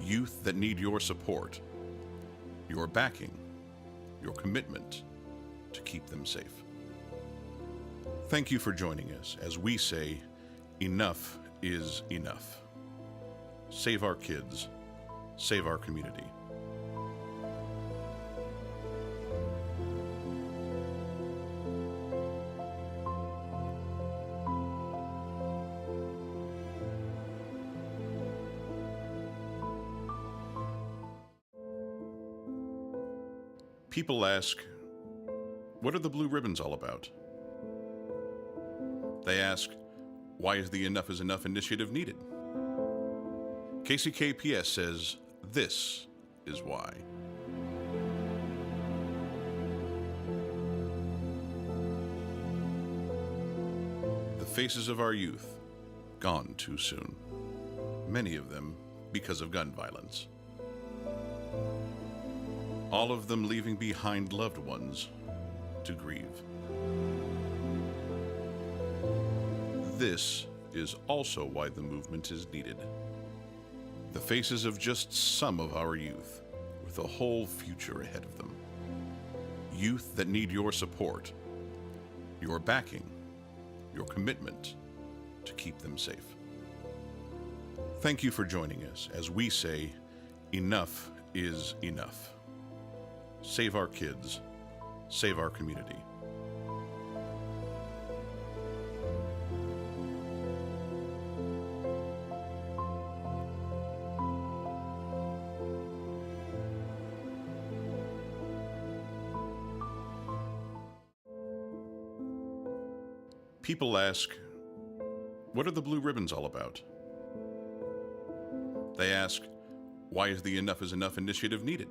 Youth that need your support, your backing, your commitment to keep them safe. Thank you for joining us as we say, enough is enough. Save our kids, save our community. People ask, what are the blue ribbons all about? They ask, why is the Enough is Enough initiative needed? KCKPS says, this is why. The faces of our youth, gone too soon. Many of them because of gun violence. All of them leaving behind loved ones to grieve. This is also why the movement is needed. The faces of just some of our youth, with a whole future ahead of them. Youth that need your support, your backing, your commitment to keep them safe. Thank you for joining us as we say, enough is enough. Save our kids, save our community. People ask, what are the blue ribbons all about? They ask, why is the Enough is Enough initiative needed?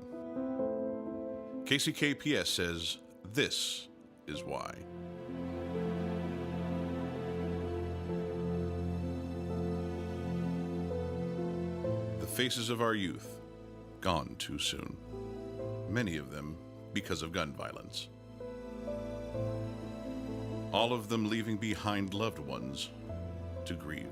KCKPS says, this is why. The faces of our youth, gone too soon. Many of them because of gun violence. All of them leaving behind loved ones to grieve.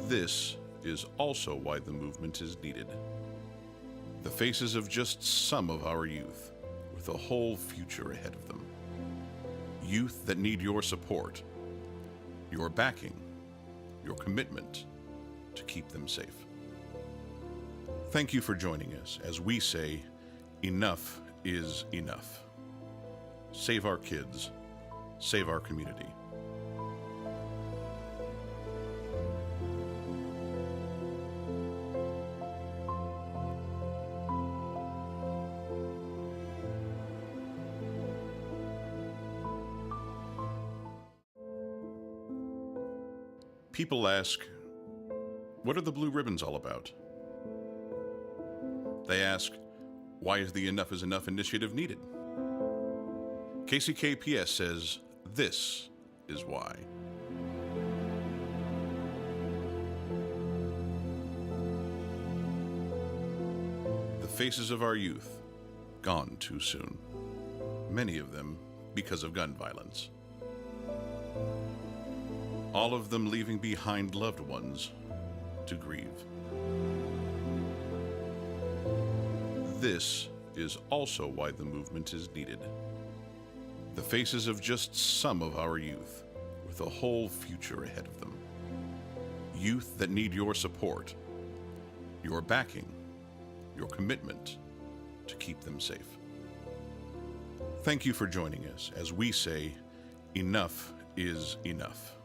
This is also why the movement is needed. The faces of just some of our youth, with a whole future ahead of them. Youth that need your support, your backing, your commitment to keep them safe. Thank you for joining us as we say, enough is enough. Save our kids, save our community. People ask, what are the blue ribbons all about? They ask, why is the Enough is Enough initiative needed? KCKPS says, this is why. The faces of our youth, gone too soon. Many of them because of gun violence. All of them leaving behind loved ones to grieve. This is also why the movement is needed. The faces of just some of our youth, with a whole future ahead of them. Youth that need your support, your backing, your commitment to keep them safe. Thank you for joining us as we say, enough is enough.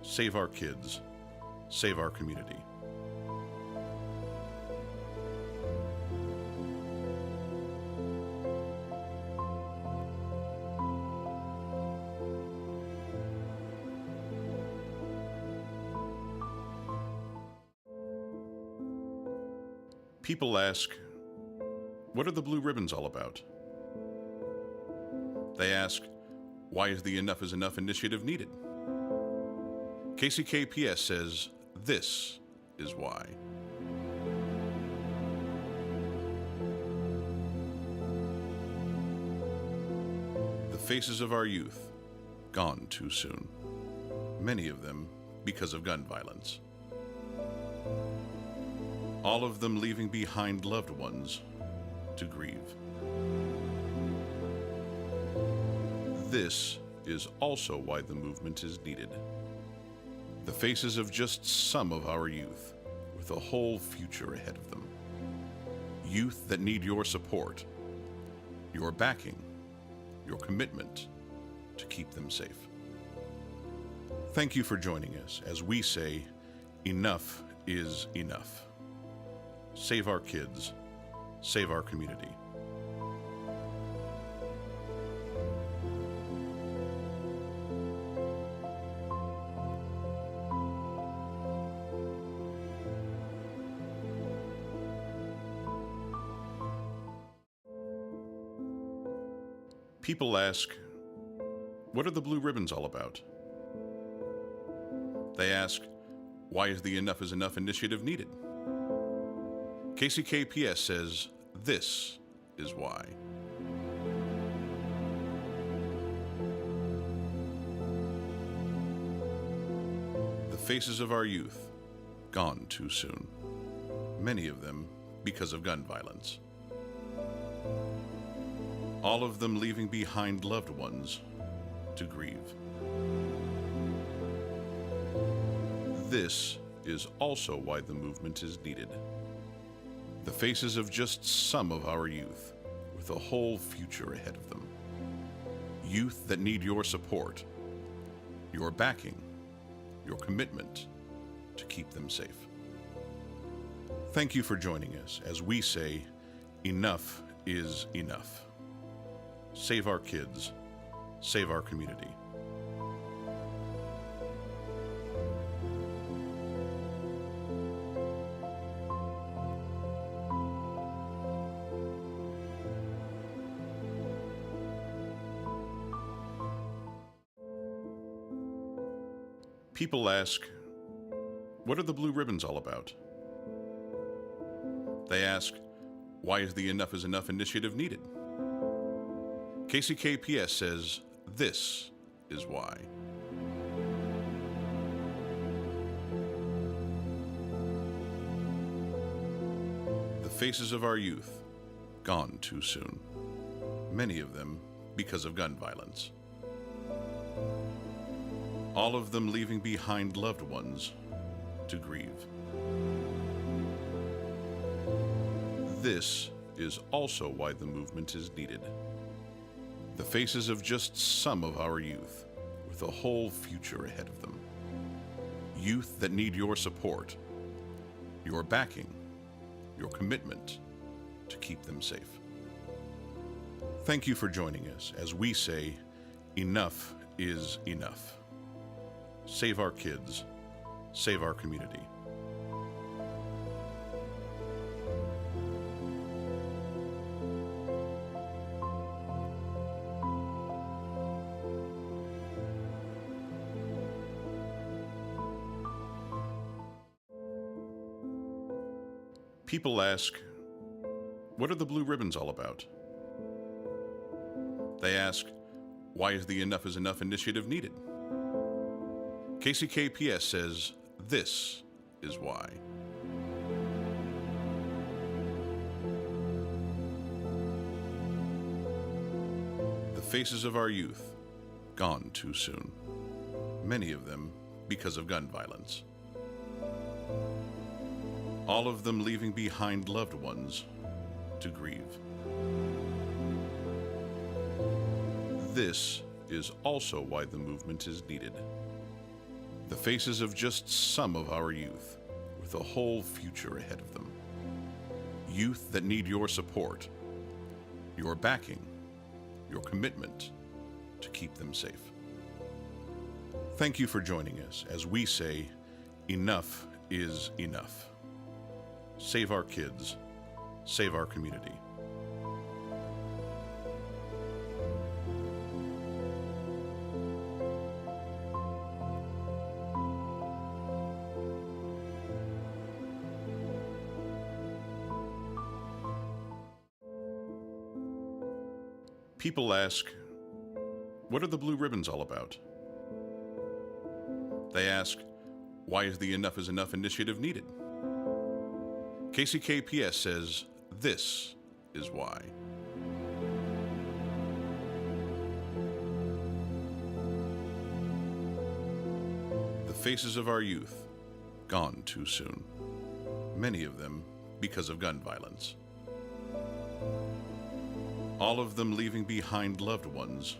Save our kids, save our community. People ask, what are the blue ribbons all about? They ask, why is the Enough is Enough initiative needed? KCKPS says, this is why. The faces of our youth, gone too soon. Many of them because of gun violence. all of them leaving behind loved ones to grieve. This is also why the movement is needed. The faces of just some of our youth, with a whole future ahead of them. Youth that need your support, your backing, your commitment to keep them safe. Thank you for joining us as we say, enough is enough. Save our kids, save our community. People ask, what are the blue ribbons all about? They ask, why is the Enough is Enough initiative needed? KCKPS says, this is why. The faces of our youth, gone too soon. Many of them because of gun violence. All of them leaving behind loved ones to grieve. This is also why the movement is needed. The faces of just some of our youth, with a whole future ahead of them. Youth that need your support, your backing, your commitment to keep them safe. Thank you for joining us as we say, enough is enough. Save our kids, save our community. People ask, what are the blue ribbons all about? They ask, why is the Enough is Enough initiative needed? KCKPS says, this is why. The faces of our youth, gone too soon. Many of them because of gun violence. All of them leaving behind loved ones to grieve. This is also why the movement is needed. The faces of just some of our youth, with a whole future ahead of them. Youth that need your support, your backing, your commitment to keep them safe. Thank you for joining us as we say, enough is enough. Save our kids, save our community. People ask, what are the blue ribbons all about? They ask, why is the Enough is Enough initiative needed? KCKPS says, this is why. The faces of our youth, gone too soon. Many of them because of gun violence. All of them leaving behind loved ones to grieve. This is also why the movement is needed. The faces of just some of our youth, with a whole future ahead of them. Youth that need your support, your backing, your commitment to keep them safe. Thank you for joining us as we say, enough is enough. Save our kids, save our community. People ask, what are the blue ribbons all about? They ask, Why is the Enough is Enough initiative needed? KCKPS says this is why. The faces of our youth gone too soon. Many of them because of gun violence. All of them leaving behind loved ones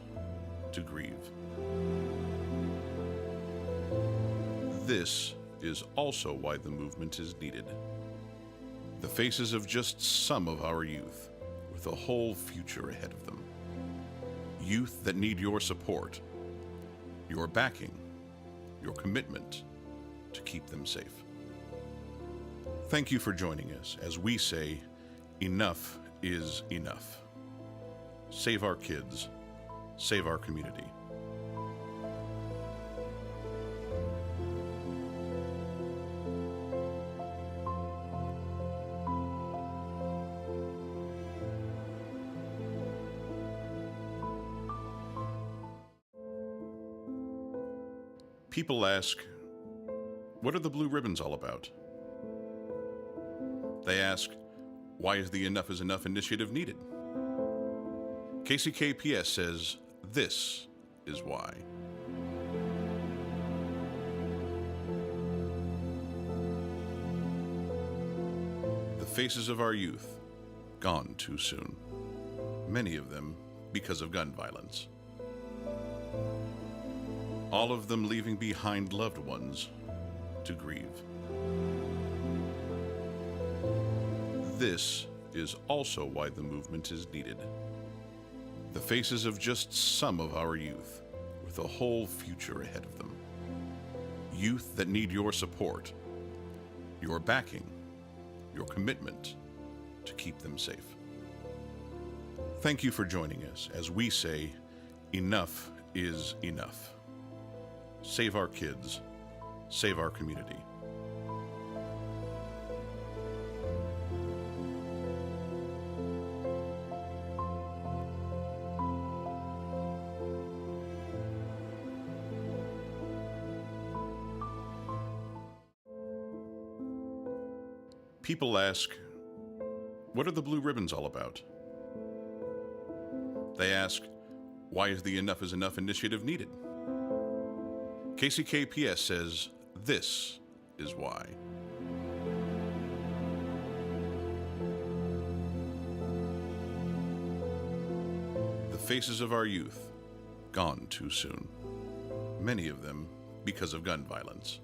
to grieve. This is also why the movement is needed. The faces of just some of our youth with a whole future ahead of them. Youth that need your support, your backing, your commitment to keep them safe. Thank you for joining us as we say, enough is enough. Save our kids, save our community. People ask, what are the blue ribbons all about? They ask, why is the Enough is Enough initiative needed? KCKPS says this is why. The faces of our youth gone too soon. Many of them because of gun violence. All of them leaving behind loved ones to grieve. This is also why the movement is needed. The faces of just some of our youth with a whole future ahead of them. Youth that need your support, your backing, your commitment to keep them safe. Thank you for joining us as we say, enough is enough. Save our kids, save our community. People ask, what are the blue ribbons all about? They ask, why is the Enough is Enough initiative needed? KCKPS says this is why. The faces of our youth gone too soon. Many of them because of gun violence.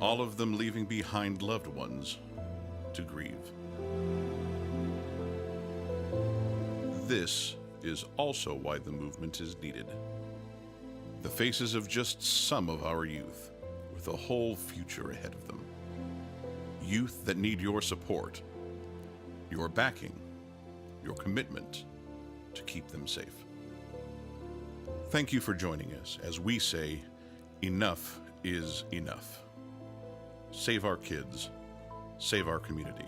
All of them leaving behind loved ones to grieve. This is also why the movement is needed. The faces of just some of our youth with a whole future ahead of them. Youth that need your support, your backing, your commitment to keep them safe. Thank you for joining us as we say, enough is enough. Save our kids, save our community.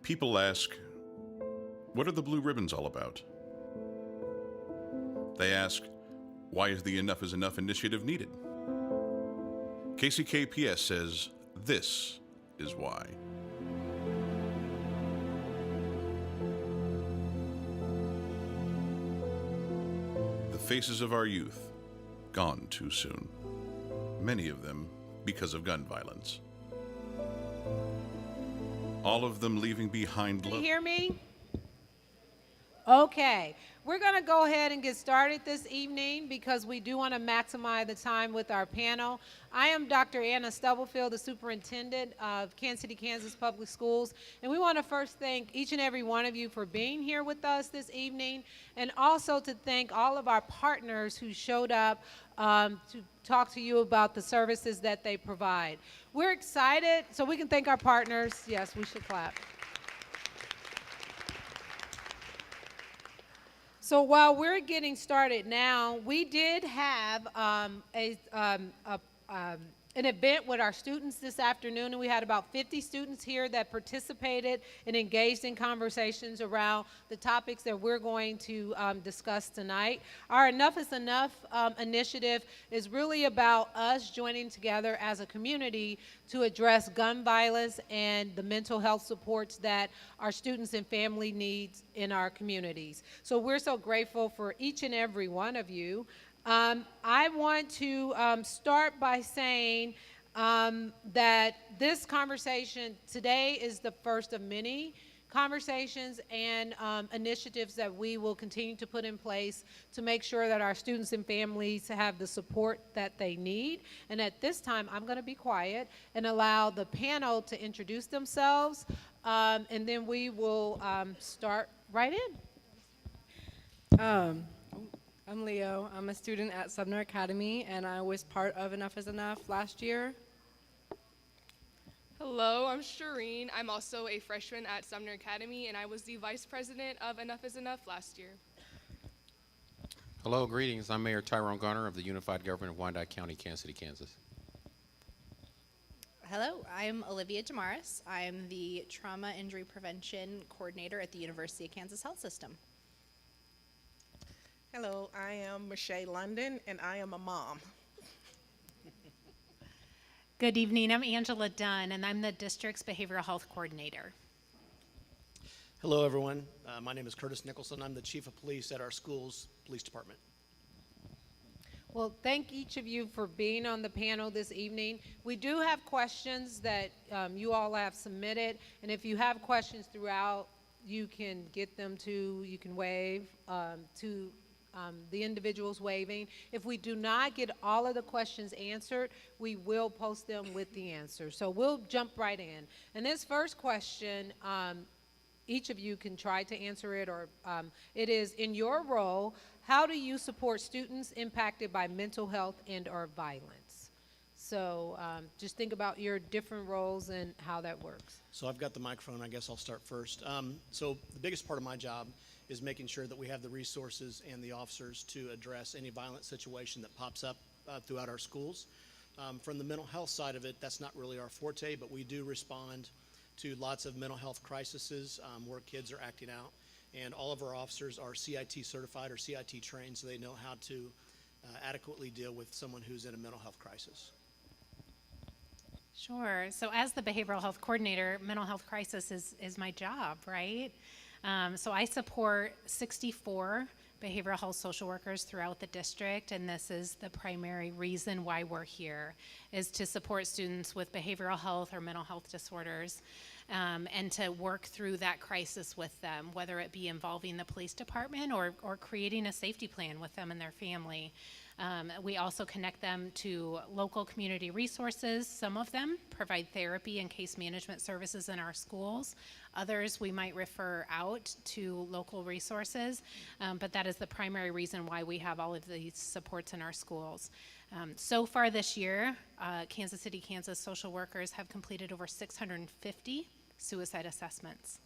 People ask, what are the blue ribbons all about? They ask, why is the Enough is Enough initiative needed? KCKPS says this is why. The faces of our youth gone too soon. Many of them because of gun violence. All of them leaving behind love. Can you hear me? Okay. We're going to go ahead and get started this evening because we do want to maximize the time with our panel. I am Dr. Anna Stubblefield, the superintendent of Kansas City, Kansas Public Schools, and we want to first thank each and every one of you for being here with us this evening, and also to thank all of our partners who showed up to talk to you about the services that they provide. We're excited, so we can thank our partners. Yes, we should clap. So while we're getting started now, we did have an event with our students this afternoon, and we had about 50 students here that participated and engaged in conversations around the topics that we're going to discuss tonight. Our Enough is Enough initiative is really about us joining together as a community to address gun violence and the mental health supports that our students and family needs in our communities. So we're so grateful for each and every one of you. I want to start by saying that this conversation today is the first of many conversations and initiatives that we will continue to put in place to make sure that our students and families have the support that they need. And at this time, I'm going to be quiet and allow the panel to introduce themselves, and then we will start right in. I'm Leo. I'm a student at Sumner Academy, and I was part of Enough is Enough last year. Hello, I'm Shireen. I'm also a freshman at Sumner Academy, and I was the vice president of Enough is Enough last year. Hello, greetings. I'm Mayor Tyrone Garner of the Unified Government of Wyandotte County, Kansas City, Kansas. Hello, I'm Olivia Damaris. I'm the Trauma Injury Prevention Coordinator at the University of Kansas Health System. Hello, I am Michelle London, and I am a mom. Good evening, I'm Angela Dunn, and I'm the district's behavioral health coordinator. Hello, everyone. My name is Curtis Nicholson. I'm the chief of police at our school's police department. Well, thank each of you for being on the panel this evening. We do have questions that you all have submitted, and if you have questions throughout, you can get them you can wave to the individuals waving. If we do not get all of the questions answered, we will post them with the answers. So we'll jump right in. And this first question, each of you can try to answer it, or it is, in your role, how do you support students impacted by mental health and or violence? So just think about your different roles and how that works. So I've got the microphone. I guess I'll start first. So the biggest part of my job is making sure that we have the resources and the officers to address any violent situation that pops up throughout our schools. From the mental health side of it, that's not really our forte, but we do respond to lots of mental health crises where kids are acting out. And all of our officers are CIT certified or CIT trained, so they know how to adequately deal with someone who's in a mental health crisis. Sure. So as the behavioral health coordinator, mental health crisis is my job, right? So I support 64 behavioral health social workers throughout the district, and this is the primary reason why we're here, is to support students with behavioral health or mental health disorders, and to work through that crisis with them, whether it be involving the police department or creating a safety plan with them and their family. We also connect them to local community resources. Some of them provide therapy and case management services in our schools. Others we might refer out to local resources, but that is the primary reason why we have all of these supports in our schools. So far this year, Kansas City, Kansas social workers have completed over 650 suicide assessments.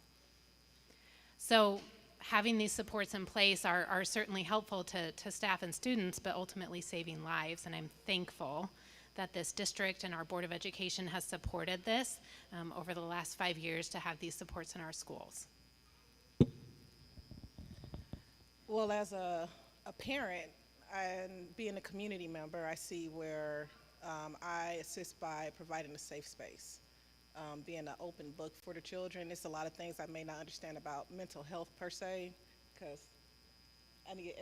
So having these supports in place are certainly helpful to staff and students, but ultimately saving lives, and I'm thankful that this district and our Board of Education has supported this over the last 5 years to have these supports in our schools. Well, as a parent and being a community member, I see where I assist by providing a safe space. Being an open book for the children. It's a lot of things I may not understand about mental health per se, because I need,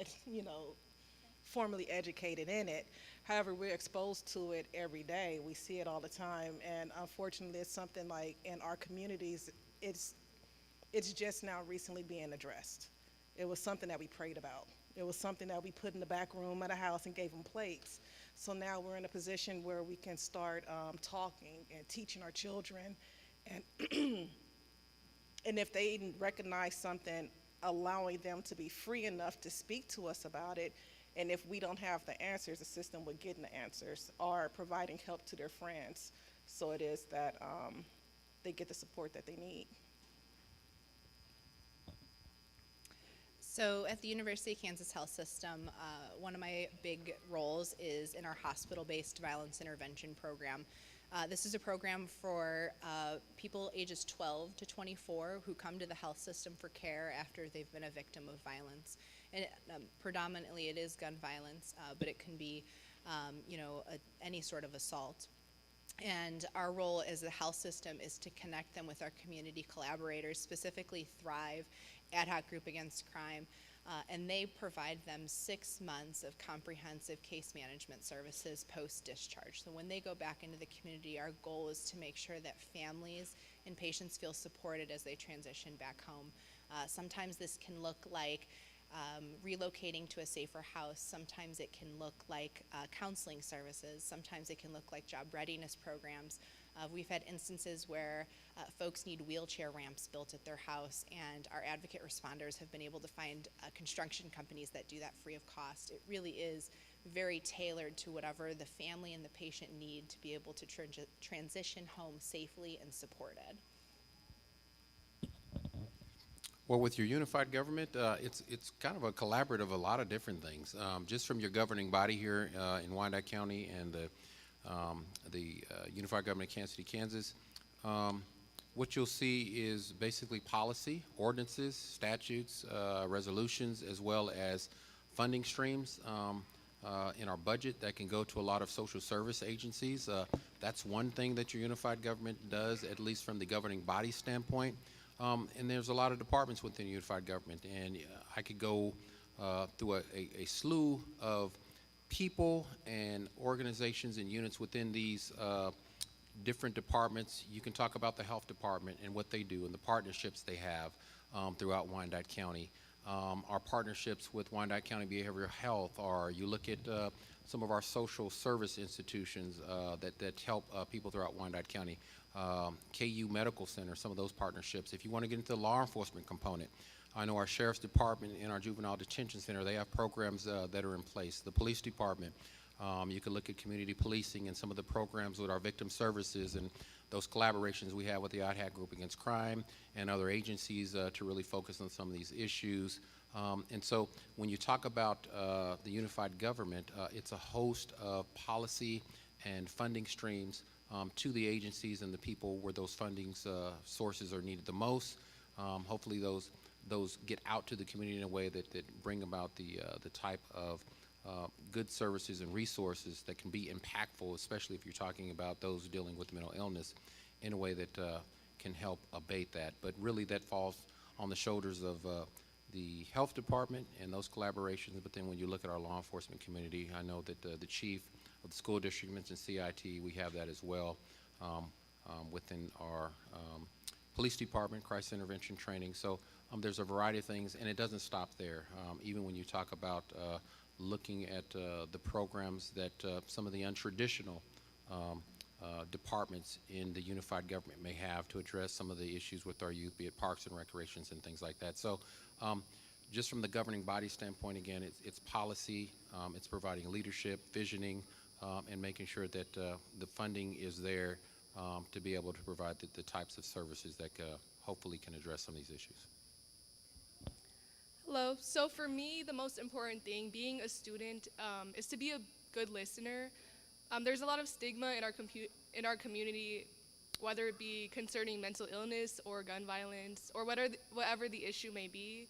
formally educated in it. However, we're exposed to it every day. We see it all the time, and unfortunately, it's something like in our communities, it's just now recently being addressed. It was something that we prayed about. It was something that we put in the back room of the house and gave them plates. So now we're in a position where we can start talking and teaching our children, and and if they recognize something, allowing them to be free enough to speak to us about it. And if we don't have the answers, the system with getting the answers, or providing help to their friends, so it is that they get the support that they need. So at the University of Kansas Health System, one of my big roles is in our hospital-based violence intervention program. This is a program for people ages 12 to 24 who come to the health system for care after they've been a victim of violence. And predominantly it is gun violence, but it can be any sort of assault. And our role as a health system is to connect them with our community collaborators, specifically Thrive, Ad Hoc Group Against Crime, and they provide them 6 months of comprehensive case management services post-discharge. So when they go back into the community, our goal is to make sure that families and patients feel supported as they transition back home. Sometimes this can look like relocating to a safer house. Sometimes it can look like counseling services. Sometimes it can look like job readiness programs. We've had instances where folks need wheelchair ramps built at their house, and our advocate responders have been able to find construction companies that do that free of cost. It really is very tailored to whatever the family and the patient need to be able to transition home safely and supported. Well, with your unified government, it's kind of a collaborative of a lot of different things. Just from your governing body here in Wyandotte County and the unified government of Kansas City, Kansas, what you'll see is basically policy, ordinances, statutes, resolutions, as well as funding streams in our budget that can go to a lot of social service agencies. That's one thing that your unified government does, at least from the governing body standpoint. And there's a lot of departments within unified government, and I could go through a slew of people and organizations and units within these different departments. You can talk about the health department and what they do and the partnerships they have throughout Wyandotte County. Our partnerships with Wyandotte County Behavioral Health, or you look at some of our social service institutions that help people throughout Wyandotte County. KU Medical Center, some of those partnerships. If you want to get into the law enforcement component, I know our Sheriff's Department and our Juvenile Detention Center, they have programs that are in place. The Police Department, you can look at community policing and some of the programs with our victim services and those collaborations we have with the Ad Hoc Group Against Crime and other agencies to really focus on some of these issues. And so when you talk about the unified government, it's a host of policy and funding streams to the agencies and the people where those funding sources are needed the most. Hopefully those get out to the community in a way that bring about the type of good services and resources that can be impactful, especially if you're talking about those dealing with mental illness, in a way that can help abate that. But really that falls on the shoulders of the health department and those collaborations. But then when you look at our law enforcement community, I know that the chief of the school district mentioned CIT, we have that as well within our police department, crisis intervention training. So there's a variety of things, and it doesn't stop there. Even when you talk about looking at the programs that some of the untraditional departments in the unified government may have to address some of the issues with our youth, be it parks and recreations and things like that. So just from the governing body standpoint, again, it's policy, it's providing leadership, visioning, and making sure that the funding is there to be able to provide the types of services that hopefully can address some of these issues. Hello. So for me, the most important thing being a student is to be a good listener. There's a lot of stigma in our community, whether it be concerning mental illness or gun violence or whatever the issue may be.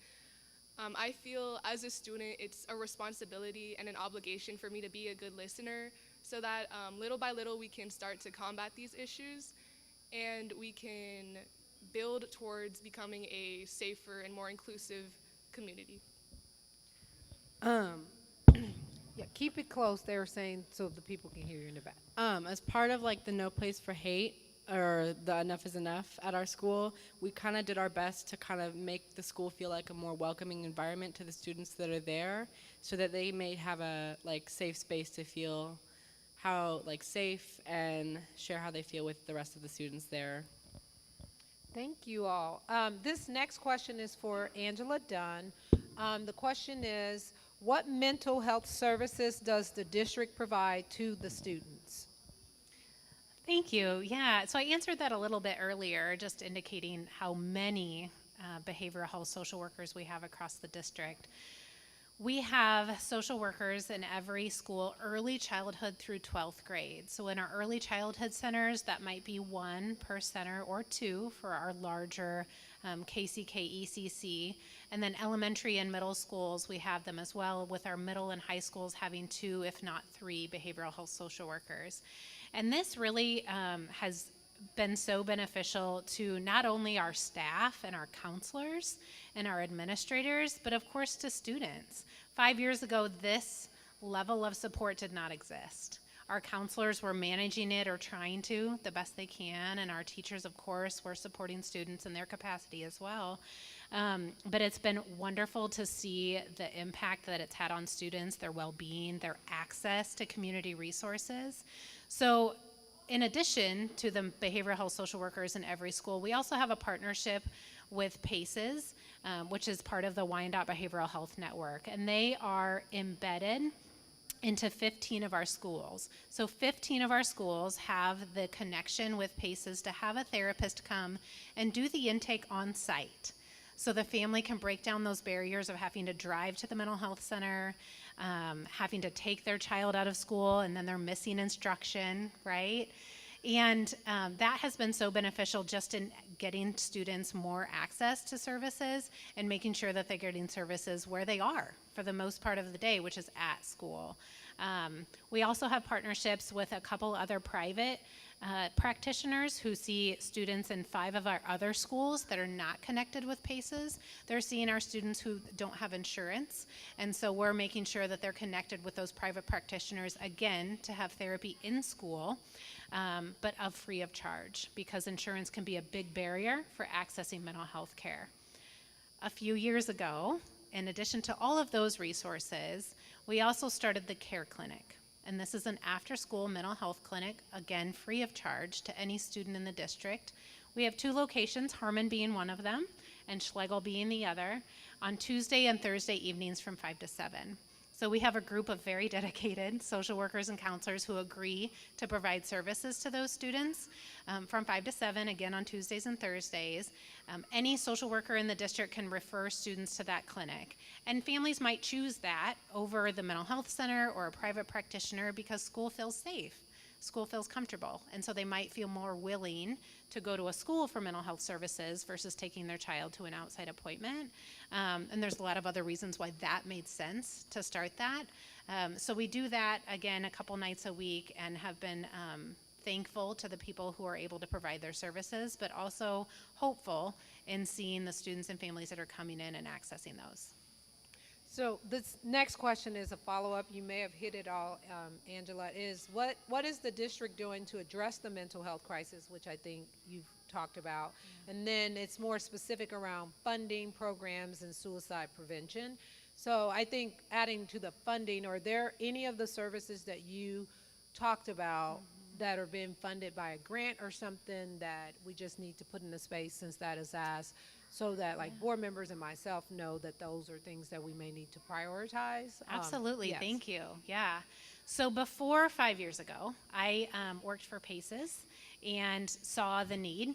I feel as a student, it's a responsibility and an obligation for me to be a good listener so that little by little we can start to combat these issues and we can build towards becoming a safer and more inclusive community. Yeah, keep it close, they were saying, so the people can hear you in the back. As part of like the No Place for Hate or the Enough is Enough at our school, we kind of did our best to kind of make the school feel like a more welcoming environment to the students that are there, so that they may have a like safe space to feel how like safe and share how they feel with the rest of the students there. Thank you all. This next question is for Angela Dunn. The question is, what mental health services does the district provide to the students? Thank you. Yeah, so I answered that a little bit earlier, just indicating how many behavioral health social workers we have across the district. We have social workers in every school, early childhood through 12th grade. So in our early childhood centers, that might be 1 per center or 2 for our larger KCK, ECC. And then elementary and middle schools, we have them as well, with our middle and high schools having 2, if not 3, behavioral health social workers. And this really has been so beneficial to not only our staff and our counselors and our administrators, but of course to students. 5 years ago, this level of support did not exist. Our counselors were managing it or trying to the best they can, and our teachers, of course, were supporting students in their capacity as well. But it's been wonderful to see the impact that it's had on students, their well-being, their access to community resources. So in addition to the behavioral health social workers in every school, we also have a partnership with PACES, which is part of the Wyandotte Behavioral Health Network, and they are embedded into 15 of our schools. So 15 of our schools have the connection with PACES to have a therapist come and do the intake on site. So the family can break down those barriers of having to drive to the mental health center, having to take their child out of school, and then they're missing instruction, right? And that has been so beneficial just in getting students more access to services and making sure that they're getting services where they are for the most part of the day, which is at school. We also have partnerships with a couple other private practitioners who see students in 5 of our other schools that are not connected with PACES. They're seeing our students who don't have insurance, and so we're making sure that they're connected with those private practitioners, again, to have therapy in school, but free of charge, because insurance can be a big barrier for accessing mental health care. A few years ago, in addition to all of those resources, we also started the Care Clinic. And this is an after-school mental health clinic, again, free of charge to any student in the district. We have 2 locations, Harmon being one of them, and Schlegel being the other, on Tuesday and Thursday evenings from 5 to 7. So we have a group of very dedicated social workers and counselors who agree to provide services to those students from 5 to 7, again on Tuesdays and Thursdays. Any social worker in the district can refer students to that clinic. And families might choose that over the mental health center or a private practitioner because school feels safe. School feels comfortable, and so they might feel more willing to go to a school for mental health services versus taking their child to an outside appointment. And there's a lot of other reasons why that made sense to start that. So we do that, again, a couple nights a week, and have been thankful to the people who are able to provide their services, but also hopeful in seeing the students and families that are coming in and accessing those. So this next question is a follow-up. You may have hit it all, Angela, is what is the district doing to address the mental health crisis, which I think you've talked about, and then it's more specific around funding programs and suicide prevention. So I think adding to the funding, are there any of the services that you talked about that are being funded by a grant or something that we just need to put in the space since that is asked, so that like board members and myself know that those are things that we may need to prioritize? Absolutely, Yes. thank you. Yeah. So before 5 years ago, I worked for PACES and saw the need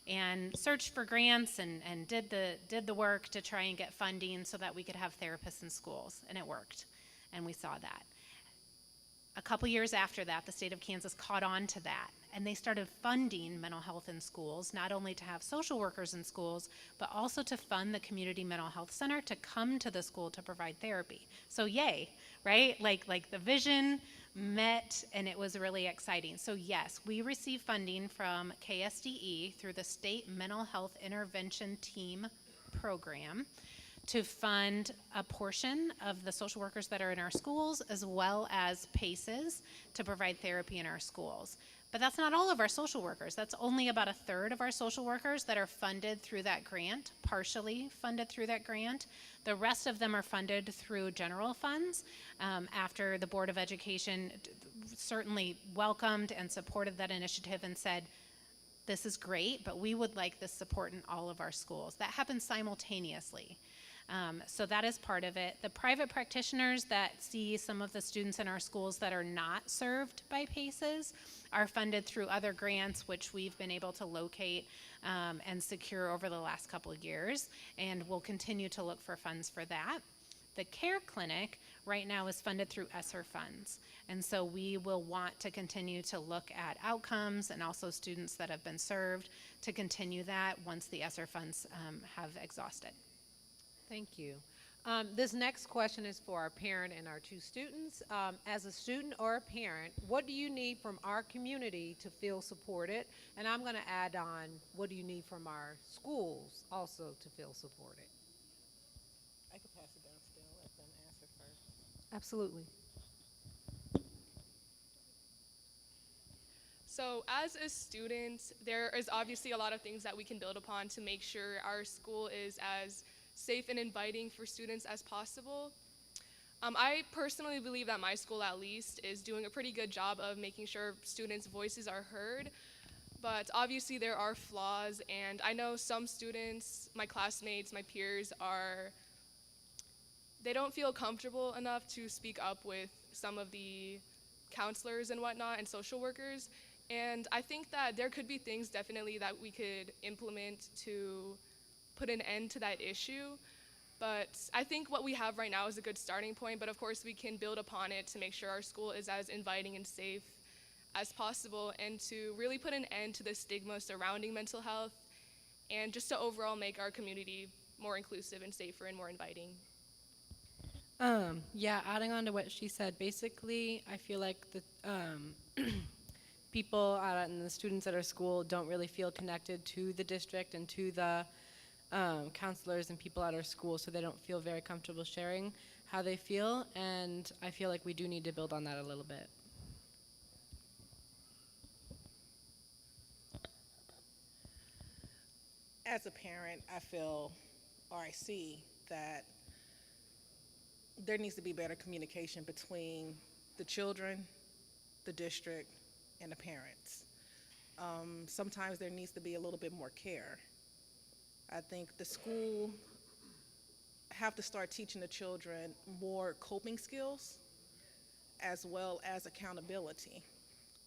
and searched for grants and did the work to try and get funding so that we could have therapists in schools, and it worked, and we saw that. A couple years after that, the state of Kansas caught on to that, and they started funding mental health in schools, not only to have social workers in schools, but also to fund the community mental health center to come to the school to provide therapy. So yay, right? Like the vision met, and it was really exciting. So yes, we receive funding from KSDE through the State Mental Health Intervention Team program to fund a portion of the social workers that are in our schools, as well as PACES to provide therapy in our schools. But that's not all of our social workers. That's only about 1/3 of our social workers that are funded through that grant, partially funded through that grant. The rest of them are funded through general funds after the Board of Education certainly welcomed and supported that initiative and said, this is great, but we would like this support in all of our schools. That happens simultaneously. So that is part of it. The private practitioners that see some of the students in our schools that are not served by PACES are funded through other grants, which we've been able to locate and secure over the last couple of years, and we'll continue to look for funds for that. The care clinic right now is funded through ESSER funds, and so we will want to continue to look at outcomes and also students that have been served to continue that once the ESSER funds have exhausted. Thank you. This next question is for our parent and our two students. As a student or a parent, what do you need from our community to feel supported? And I'm going to add on, what do you need from our schools also to feel supported? I could pass it down still, let them answer first. Absolutely. So as a student, there is obviously a lot of things that we can build upon to make sure our school is as safe and inviting for students as possible. I personally believe that my school, at least, is doing a pretty good job of making sure students' voices are heard. But obviously there are flaws, and I know some students, my classmates, my peers, they don't feel comfortable enough to speak up with some of the counselors and whatnot and social workers. And I think that there could be things definitely that we could implement to put an end to that issue. But I think what we have right now is a good starting point, but of course we can build upon it to make sure our school is as inviting and safe as possible, and to really put an end to the stigma surrounding mental health, and just to overall make our community more inclusive and safer and more inviting. Yeah, adding on to what she said, basically, I feel like the people and the students at our school don't really feel connected to the district and to the counselors and people at our school, so they don't feel very comfortable sharing how they feel, and I feel like we do need to build on that a little bit. As a parent, I feel, or I see, that there needs to be better communication between the children, the district, and the parents. Sometimes there needs to be a little bit more care. I think the school have to start teaching the children more coping skills as well as accountability,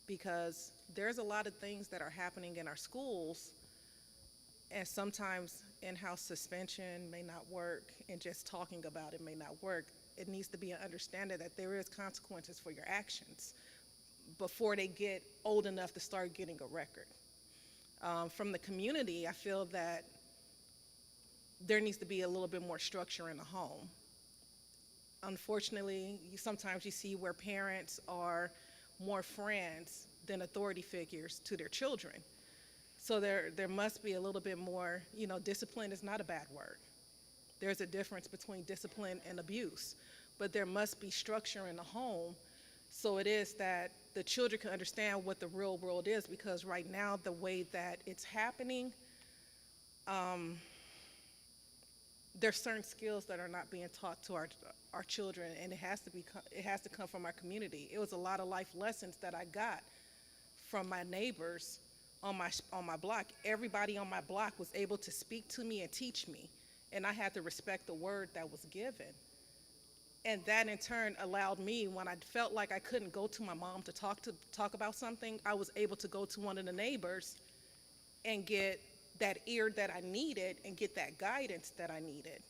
because there's a lot of things that are happening in our schools, and sometimes in-house suspension may not work, and just talking about it may not work. It needs to be an understanding that there is consequences for your actions before they get old enough to start getting a record. From the community, I feel that there needs to be a little bit more structure in the home. Unfortunately, sometimes you see where parents are more friends than authority figures to their children. So there must be a little bit more, discipline is not a bad word. There's a difference between discipline and abuse, but there must be structure in the home, so it is that the children can understand what the real world is, because right now, the way that it's happening, there's certain skills that are not being taught to our children, and it has to come from our community. It was a lot of life lessons that I got from my neighbors on my block. Everybody on my block was able to speak to me and teach me, and I had to respect the word that was given. And that in turn allowed me, when I felt like I couldn't go to my mom to talk about something, I was able to go to one of the neighbors and get that ear that I needed and get that guidance that I needed.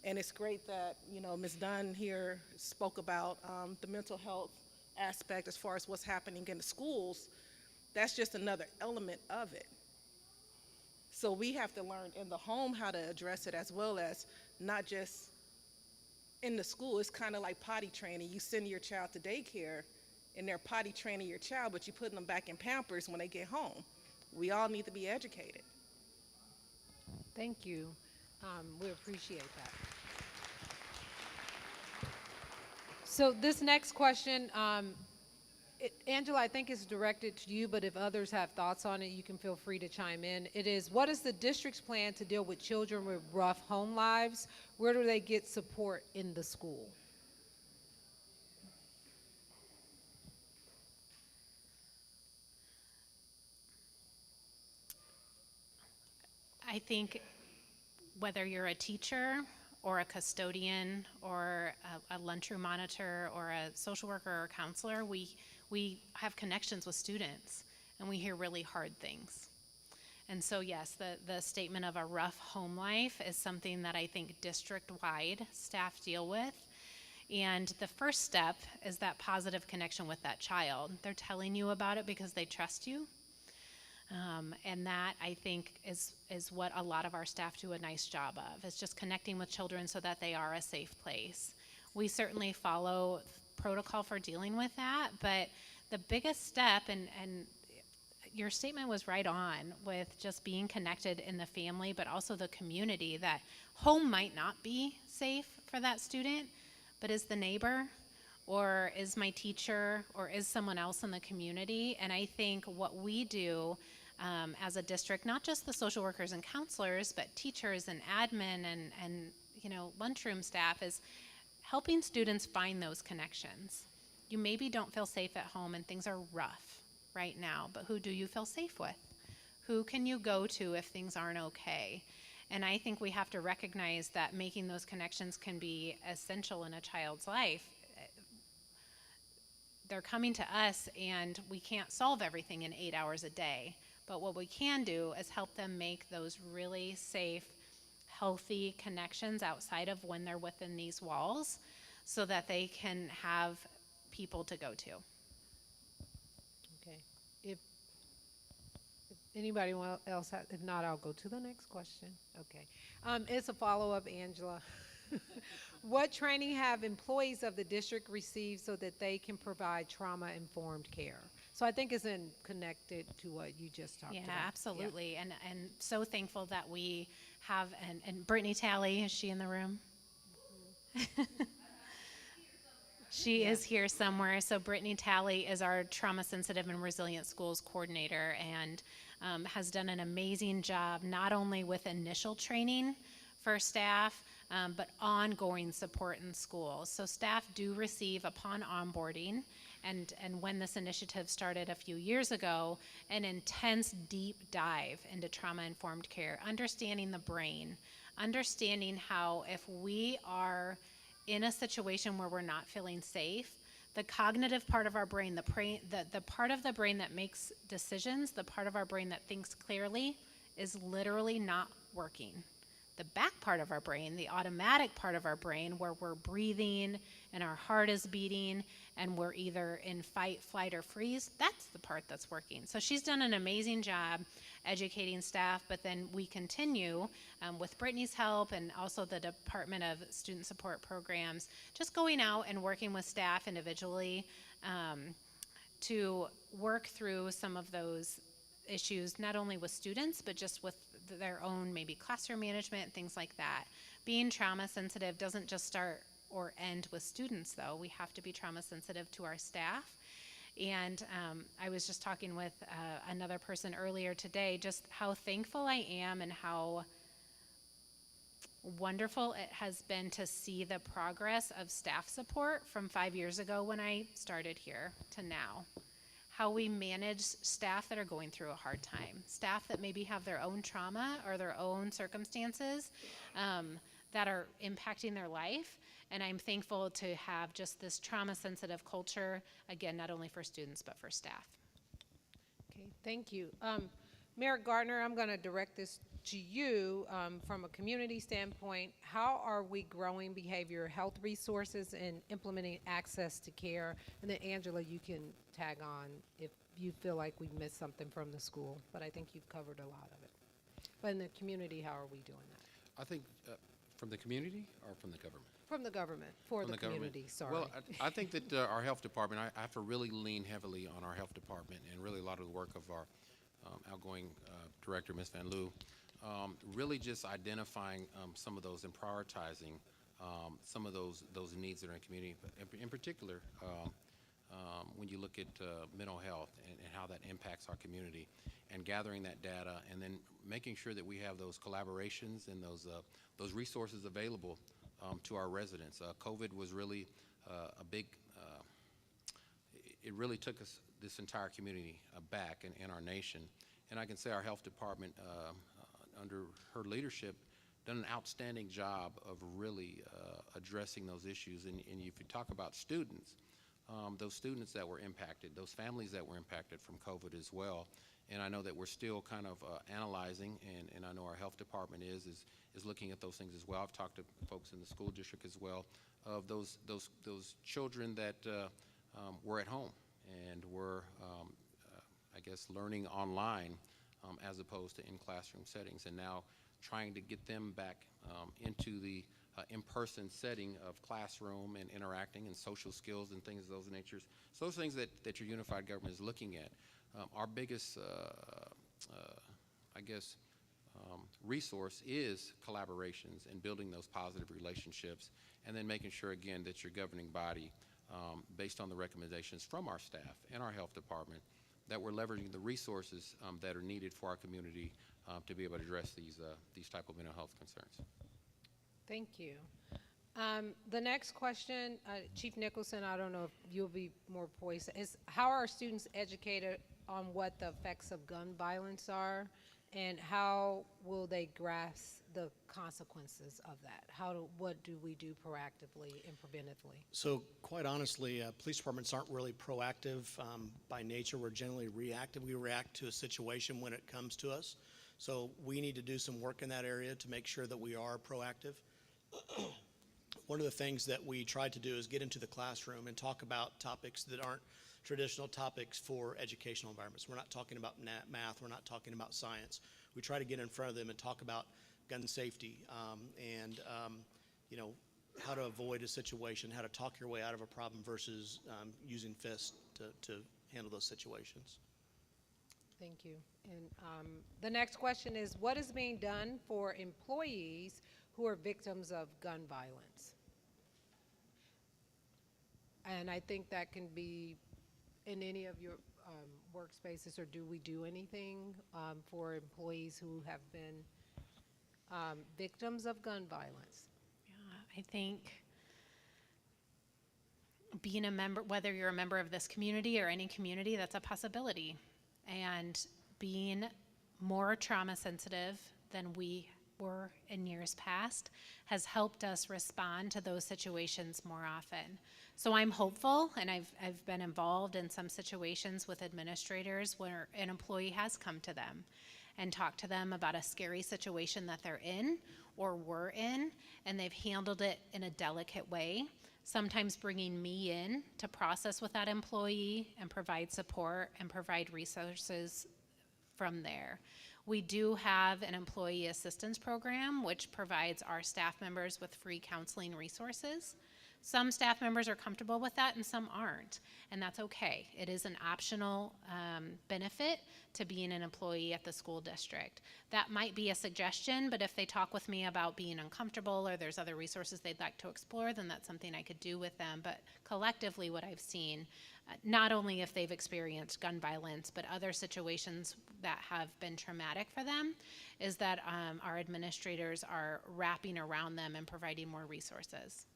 And it's great that, Ms. Dunn here spoke about the mental health aspect as far as what's happening in the schools. That's just another element of it. So we have to learn in the home how to address it, as well as not just in the school. It's kind of like potty training. You send your child to daycare and they're potty training your child, but you're putting them back in Pampers when they get home. We all need to be educated. Thank you. We appreciate that. So this next question, Angela, I think it's directed to you, but if others have thoughts on it, you can feel free to chime in. It is, what is the district's plan to deal with children with rough home lives? Where do they get support in the school? I think whether you're a teacher or a custodian or a lunchroom monitor or a social worker or counselor, we have connections with students and we hear really hard things. And so yes, the statement of a rough home life is something that I think district-wide staff deal with. And the first step is that positive connection with that child. They're telling you about it because they trust you. And that, I think, is what a lot of our staff do a nice job of, is just connecting with children so that they are a safe place. We certainly follow protocol for dealing with that, but the biggest step, and your statement was right on with just being connected in the family, but also the community, that home might not be safe for that student, but is the neighbor, or is my teacher, or is someone else in the community? And I think what we do as a district, not just the social workers and counselors, but teachers and admin and lunchroom staff, is helping students find those connections. You maybe don't feel safe at home and things are rough right now, but who do you feel safe with? Who can you go to if things aren't okay? And I think we have to recognize that making those connections can be essential in a child's life. They're coming to us and we can't solve everything in 8 hours a day, but what we can do is help them make those really safe, healthy connections outside of when they're within these walls so that they can have people to go to. Okay. If anybody else, if not, I'll go to the next question. Okay. It's a follow-up, Angela. What training have employees of the district received so that they can provide trauma-informed care? So I think it's connected to what you just talked about. Yeah, absolutely. Yeah. And so thankful that we have, and Brittany Talley, is she in the room? She is here somewhere. So Brittany Talley is our Trauma Sensitive and Resilient Schools coordinator, and has done an amazing job, not only with initial training for staff, but ongoing support in schools. So staff do receive, upon onboarding, and when this initiative started a few years ago, an intense deep dive into trauma-informed care, understanding the brain, understanding how if we are in a situation where we're not feeling safe, the cognitive part of our brain, the part of the brain that makes decisions, the part of our brain that thinks clearly, is literally not working. The back part of our brain, the automatic part of our brain, where we're breathing and our heart is beating and we're either in fight, flight, or freeze, that's the part that's working. So she's done an amazing job educating staff, but then we continue with Brittany's help and also the Department of Student Support Programs, just going out and working with staff individually to work through some of those issues, not only with students, but just with their own maybe classroom management, things like that. Being trauma sensitive doesn't just start or end with students, though. We have to be trauma sensitive to our staff. And I was just talking with another person earlier today, just how thankful I am and how wonderful it has been to see the progress of staff support from 5 years ago when I started here to now. How we manage staff that are going through a hard time, staff that maybe have their own trauma or their own circumstances that are impacting their life. And I'm thankful to have just this trauma-sensitive culture, again, not only for students, but for staff. Okay, thank you. Mayor Gardner, I'm going to direct this to you from a community standpoint. How are we growing behavioral health resources and implementing access to care? And then Angela, you can tag on if you feel like we missed something from the school, but I think you've covered a lot of it. But in the community, how are we doing that? I think from the community or from the government? From the government, for the community, sorry. Well, I think that our health department, I have to really lean heavily on our health department, and really a lot of the work of our outgoing director, Ms. Van Loo, really just identifying some of those and prioritizing some of those needs that are in the community. In particular, when you look at mental health and how that impacts our community, and gathering that data, and then making sure that we have those collaborations and those resources available to our residents. COVID was really a big, it really took us, this entire community back in our nation. And I can say our health department, under her leadership, done an outstanding job of really addressing those issues. And if you talk about students, those students that were impacted, those families that were impacted from COVID as well. And I know that we're still kind of analyzing, and I know our health department is looking at those things as well. I've talked to folks in the school district as well of those children that were at home and were, I guess, learning online as opposed to in classroom settings, and now trying to get them back into the in-person setting of classroom and interacting and social skills and things of those natures. So those things that your unified government is looking at. Our biggest, I guess, resource is collaborations and building those positive relationships, and then making sure, again, that your governing body, based on the recommendations from our staff and our health department, that we're leveraging the resources that are needed for our community to be able to address these type of mental health concerns. Thank you. The next question, Chief Nicholson, I don't know if you'll be more poised, is how are students educated on what the effects of gun violence are, and how will they grasp the consequences of that? What do we do proactively and preventively? So quite honestly, police departments aren't really proactive by nature. We're generally reactive. We react to a situation when it comes to us. So we need to do some work in that area to make sure that we are proactive. One of the things that we tried to do is get into the classroom and talk about topics that aren't traditional topics for educational environments. We're not talking about math, we're not talking about science. We try to get in front of them and talk about gun safety and you know, how to avoid a situation, how to talk your way out of a problem versus using fists to handle those situations. Thank you. And the next question is, what is being done for employees who are victims of gun violence? And I think that can be in any of your workspaces, or do we do anything for employees who have been victims of gun violence? Yeah, I think being a member, whether you're a member of this community or any community, that's a possibility. And being more trauma sensitive than we were in years past has helped us respond to those situations more often. So I'm hopeful, and I've been involved in some situations with administrators where an employee has come to them and talked to them about a scary situation that they're in or were in, and they've handled it in a delicate way, sometimes bringing me in to process with that employee and provide support and provide resources from there. We do have an employee assistance program which provides our staff members with free counseling resources. Some staff members are comfortable with that and some aren't, and that's okay. It is an optional benefit to being an employee at the school district. That might be a suggestion, but if they talk with me about being uncomfortable or there's other resources they'd like to explore, then that's something I could do with them. But collectively, what I've seen, not only if they've experienced gun violence, but other situations that have been traumatic for them, is that our administrators are wrapping around them and providing more resources.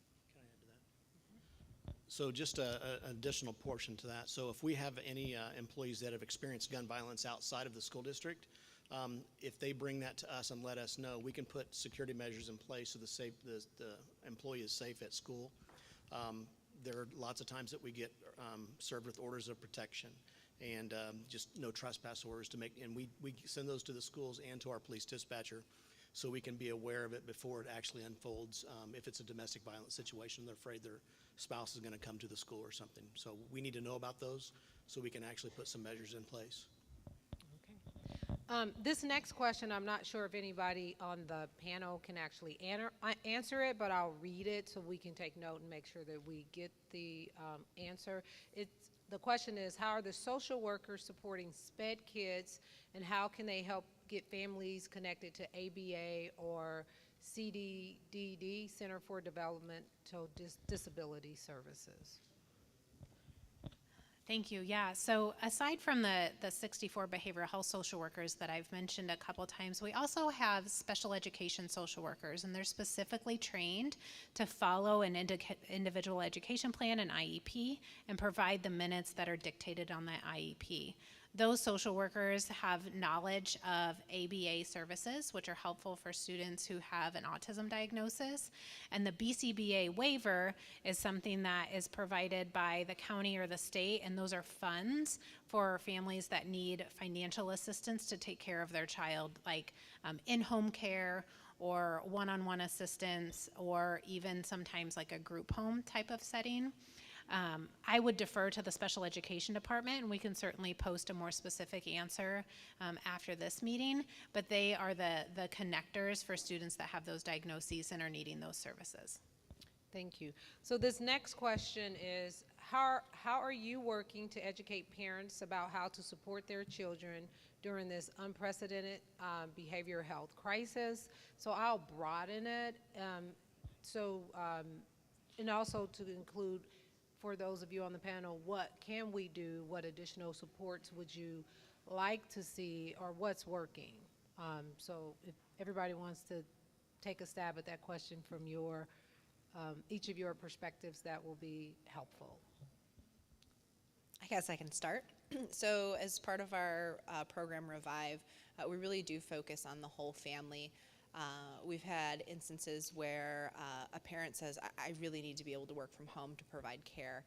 So just an additional portion to that. So if we have any employees that have experienced gun violence outside of the school district, if they bring that to us and let us know, we can put security measures in place so the employee is safe at school. There are lots of times that we get served with orders of protection and just no trespass orders to make, and we send those to the schools and to our police dispatcher so we can be aware of it before it actually unfolds. If it's a domestic violence situation, they're afraid their spouse is going to come to the school or something. So we need to know about those so we can actually put some measures in place. Okay. This next question, I'm not sure if anybody on the panel can actually answer it, but I'll read it so we can take note and make sure that we get the answer. The question is, how are the social workers supporting SPED kids, and how can they help get families connected to ABA or CDDD, Center for Developmental Disability Services? Thank you. Yeah, so aside from the 64 behavioral health social workers that I've mentioned a couple times, we also have special education social workers, and they're specifically trained to follow an individual education plan, an IEP, and provide the minutes that are dictated on that IEP. Those social workers have knowledge of ABA services, which are helpful for students who have an autism diagnosis. And the BCBA waiver is something that is provided by the county or the state, and those are funds for families that need financial assistance to take care of their child, like in-home care or one-on-one assistance, or even sometimes like a group home type of setting. I would defer to the special education department, and we can certainly post a more specific answer after this meeting, but they are the connectors for students that have those diagnoses and are needing those services. Thank you. So this next question is, how are you working to educate parents about how to support their children during this unprecedented behavioral health crisis? So I'll broaden it, and also to include, for those of you on the panel, what can we do? What additional supports would you like to see, or what's working? So if everybody wants to take a stab at that question from your each of your perspectives, that will be helpful. I guess I can start. So as part of our program Revive, we really do focus on the whole family. We've had instances where a parent says, I really need to be able to work from home to provide care.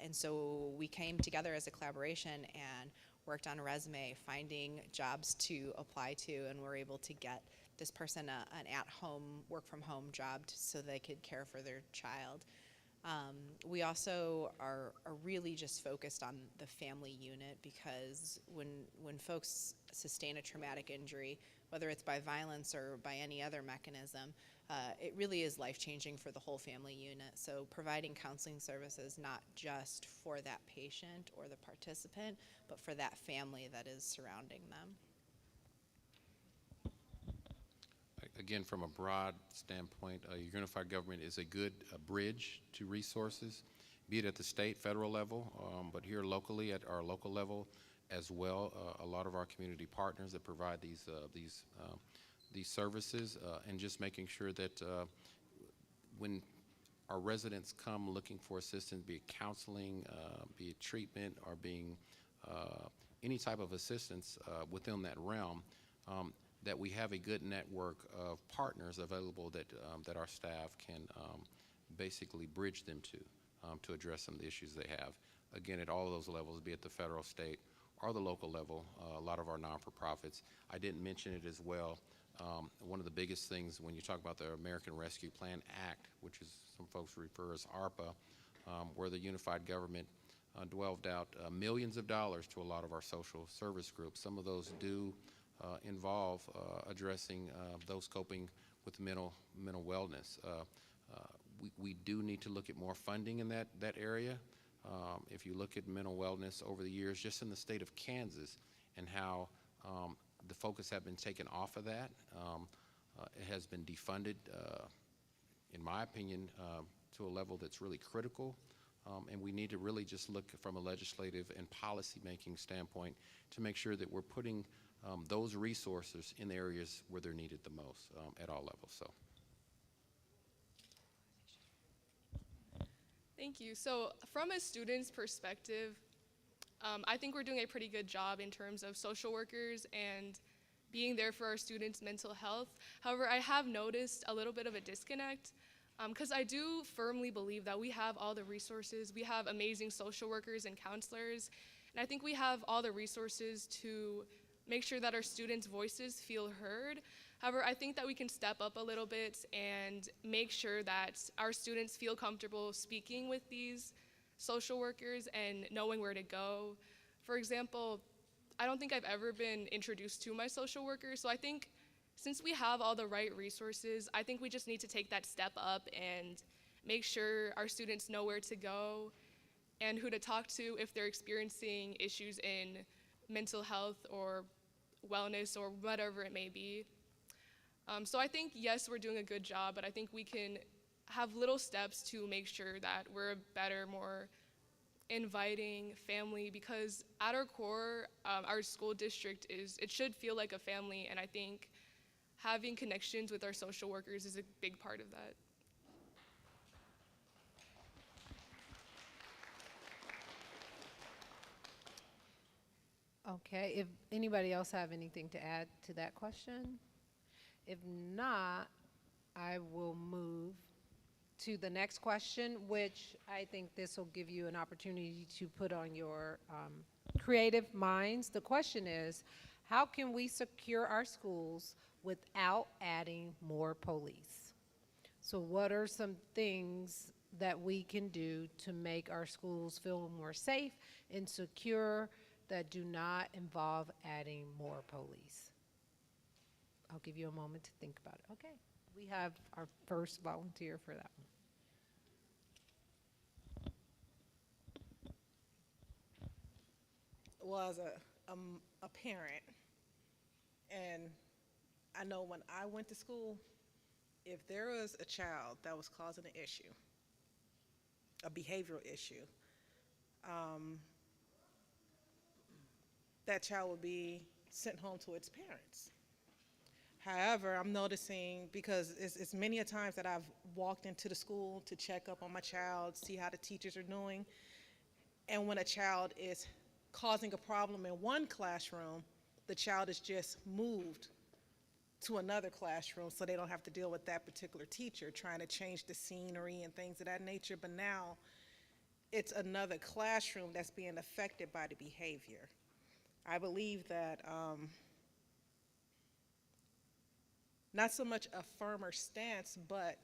And so we came together as a collaboration and worked on a resume, finding jobs to apply to, and we're able to get this person an at-home, work-from-home job so they could care for their child. We also are really just focused on the family unit, because when folks sustain a traumatic injury, whether it's by violence or by any other mechanism, it really is life-changing for the whole family unit. So providing counseling services not just for that patient or the participant, but for that family that is surrounding them. Again, from a broad standpoint, your unified government is a good bridge to resources, be it at the state, federal level, but here locally at our local level as well. A lot of our community partners that provide these services, and just making sure that when our residents come looking for assistance, be it counseling, be it treatment, or being any type of assistance within that realm, that we have a good network of partners available that our staff can basically bridge them to address some of the issues they have. Again, at all of those levels, be it the federal, state, or the local level, a lot of our non-for-profits. I didn't mention it as well. One of the biggest things when you talk about the American Rescue Plan Act, which is some folks refer as ARPA, where the unified government dwelled out millions of dollars to a lot of our social service groups. Some of those do involve addressing those coping with mental wellness. We do need to look at more funding in that area. If you look at mental wellness over the years, just in the state of Kansas, and how the focus have been taken off of that, it has been defunded, in my opinion, to a level that's really critical. And we need to really just look from a legislative and policy-making standpoint to make sure that we're putting those resources in areas where they're needed the most at all levels. So. Thank you. So from a student's perspective, I think we're doing a pretty good job in terms of social workers and being there for our students' mental health. However, I have noticed a little bit of a disconnect, because I do firmly believe that we have all the resources. We have amazing social workers and counselors, and I think we have all the resources to make sure that our students' voices feel heard. However, I think that we can step up a little bit and make sure that our students feel comfortable speaking with these social workers and knowing where to go. For example, I don't think I've ever been introduced to my social worker, so I think since we have all the right resources, I think we just need to take that step up and make sure our students know where to go and who to talk to if they're experiencing issues in mental health or wellness or whatever it may be. So I think, yes, we're doing a good job, but I think we can have little steps to make sure that we're a better, more inviting family, because at our core, our school district it should feel like a family, and I think having connections with our social workers is a big part of that. Okay, if anybody else have anything to add to that question? If not, I will move to the next question, which I think this will give you an opportunity to put on your creative minds. The question is, how can we secure our schools without adding more police? So what are some things that we can do to make our schools feel more safe and secure that do not involve adding more police? I'll give you a moment to think about it. Okay, we have our first volunteer for that one. Well, as a parent, and I know when I went to school, if there was a child that was causing an issue, a behavioral issue, that child would be sent home to its parents. However, I'm noticing, because it's many a times that I've walked into the school to check up on my child, see how the teachers are doing, and when a child is causing a problem in one classroom, the child is just moved to another classroom so they don't have to deal with that particular teacher, trying to change the scenery and things of that nature. But now it's another classroom that's being affected by the behavior. I believe that not so much a firmer stance, but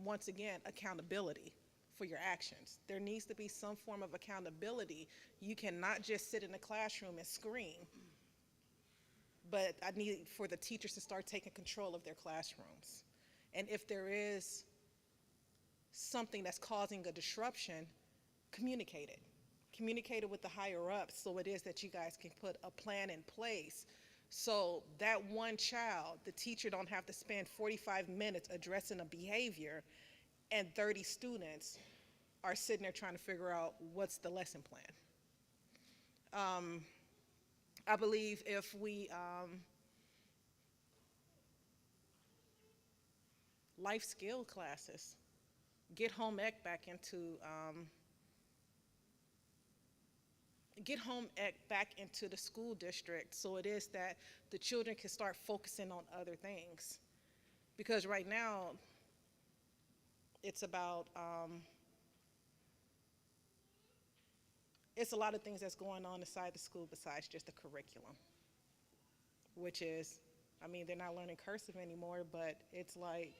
once again, accountability for your actions. There needs to be some form of accountability. You cannot just sit in the classroom and scream, but I need for the teachers to start taking control of their classrooms. And if there is something that's causing a disruption, communicate it. Communicate it with the higher ups, so it is that you guys can put a plan in place so that one child, the teacher don't have to spend 45 minutes addressing a behavior and 30 students are sitting there trying to figure out what's the lesson plan. I believe if we life skill classes, get home ec back into the school district, so it is that the children can start focusing on other things. Because right now, it's about, it's a lot of things that's going on inside the school besides just the curriculum, which is, I mean, they're not learning cursive anymore, but it's like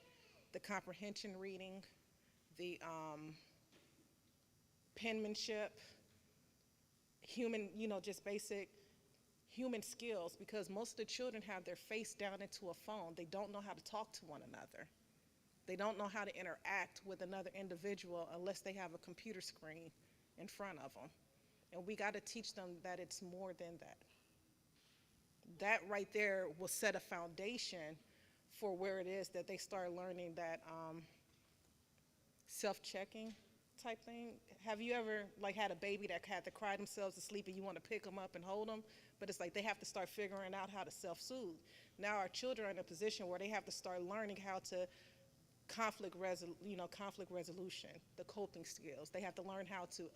the comprehension reading, the penmanship, human, just basic human skills, because most of the children have their face down into a phone. They don't know how to talk to one another. They don't know how to interact with another individual unless they have a computer screen in front of them. And we got to teach them that it's more than that. That right there will set a foundation for where it is that they start learning that self-checking type thing. Have you ever had a baby that had to cry themselves to sleep and you want to pick them up and hold them? But it's like they have to start figuring out how to self-soothe. Now our children are in a position where they have to start learning how to conflict resolution, the coping skills. They have to learn how to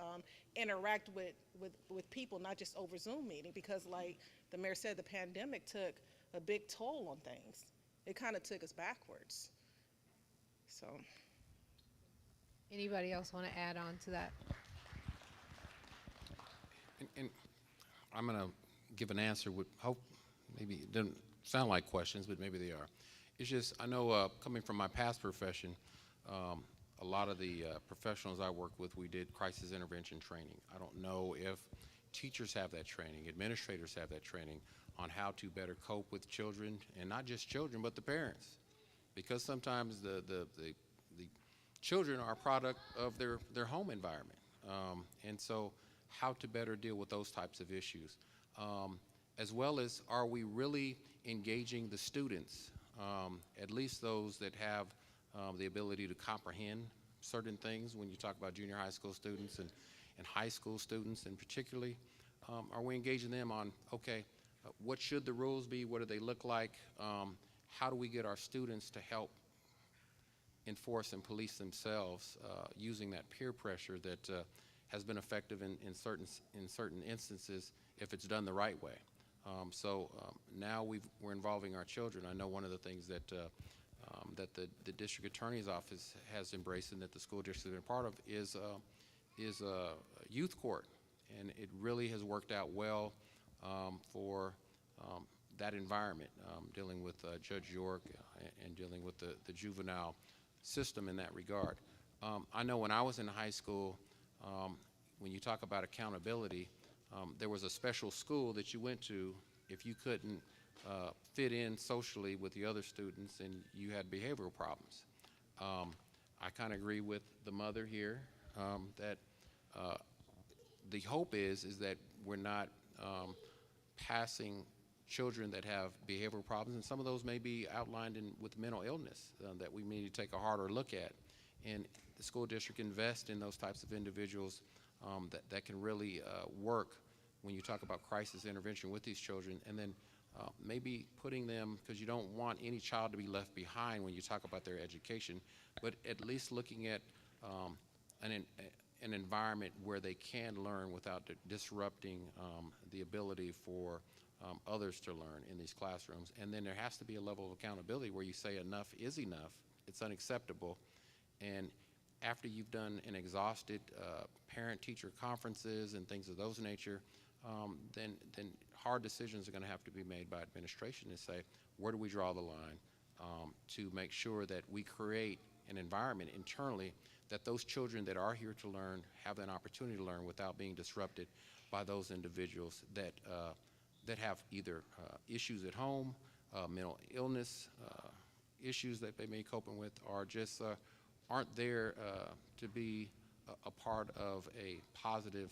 interact with people, not just over Zoom meeting, because like the mayor said, the pandemic took a big toll on things. It kind of took us backwards. So. Anybody else want to add on to that? And I'm going to give an answer with hope. Maybe it doesn't sound like questions, but maybe they are. It's just, I know coming from my past profession, a lot of the professionals I work with, we did crisis intervention training. I don't know if teachers have that training, administrators have that training on how to better cope with children, and not just children, but the parents. Because sometimes the children are a product of their home environment. And so how to better deal with those types of issues. As well as, are we really engaging the students, at least those that have the ability to comprehend certain things when you talk about junior high school students and high school students, and particularly, are we engaging them on, okay, what should the rules be, what do they look like, how do we get our students to help enforce and police themselves using that peer pressure that has been effective in certain instances if it's done the right way. Now we're involving our children. I know one of the things that that the district attorney's office has embraced and that the school district has been part of is a youth court, and it really has worked out well for that environment, dealing with Judge York and dealing with the juvenile system in that regard. I know when I was in high school, when you talk about accountability, there was a special school that you went to if you couldn't fit in socially with the other students and you had behavioral problems. I kind of agree with the mother here that the hope is that we're not passing children that have behavioral problems, and some of those may be outlined with mental illness that we need to take a harder look at. And the school district invest in those types of individuals that can really work when you talk about crisis intervention with these children, and then maybe putting them, because you don't want any child to be left behind when you talk about their education, but at least looking at an environment where they can learn without disrupting the ability for others to learn in these classrooms. And then there has to be a level of accountability where you say enough is enough, it's unacceptable. And after you've done and exhausted parent-teacher conferences and things of those nature, then hard decisions are going to have to be made by administration to say, where do we draw the line to make sure that we create an environment internally that those children that are here to learn have an opportunity to learn without being disrupted by those individuals that have either issues at home, mental illness issues that they may be coping with, or just aren't there to be a part of a positive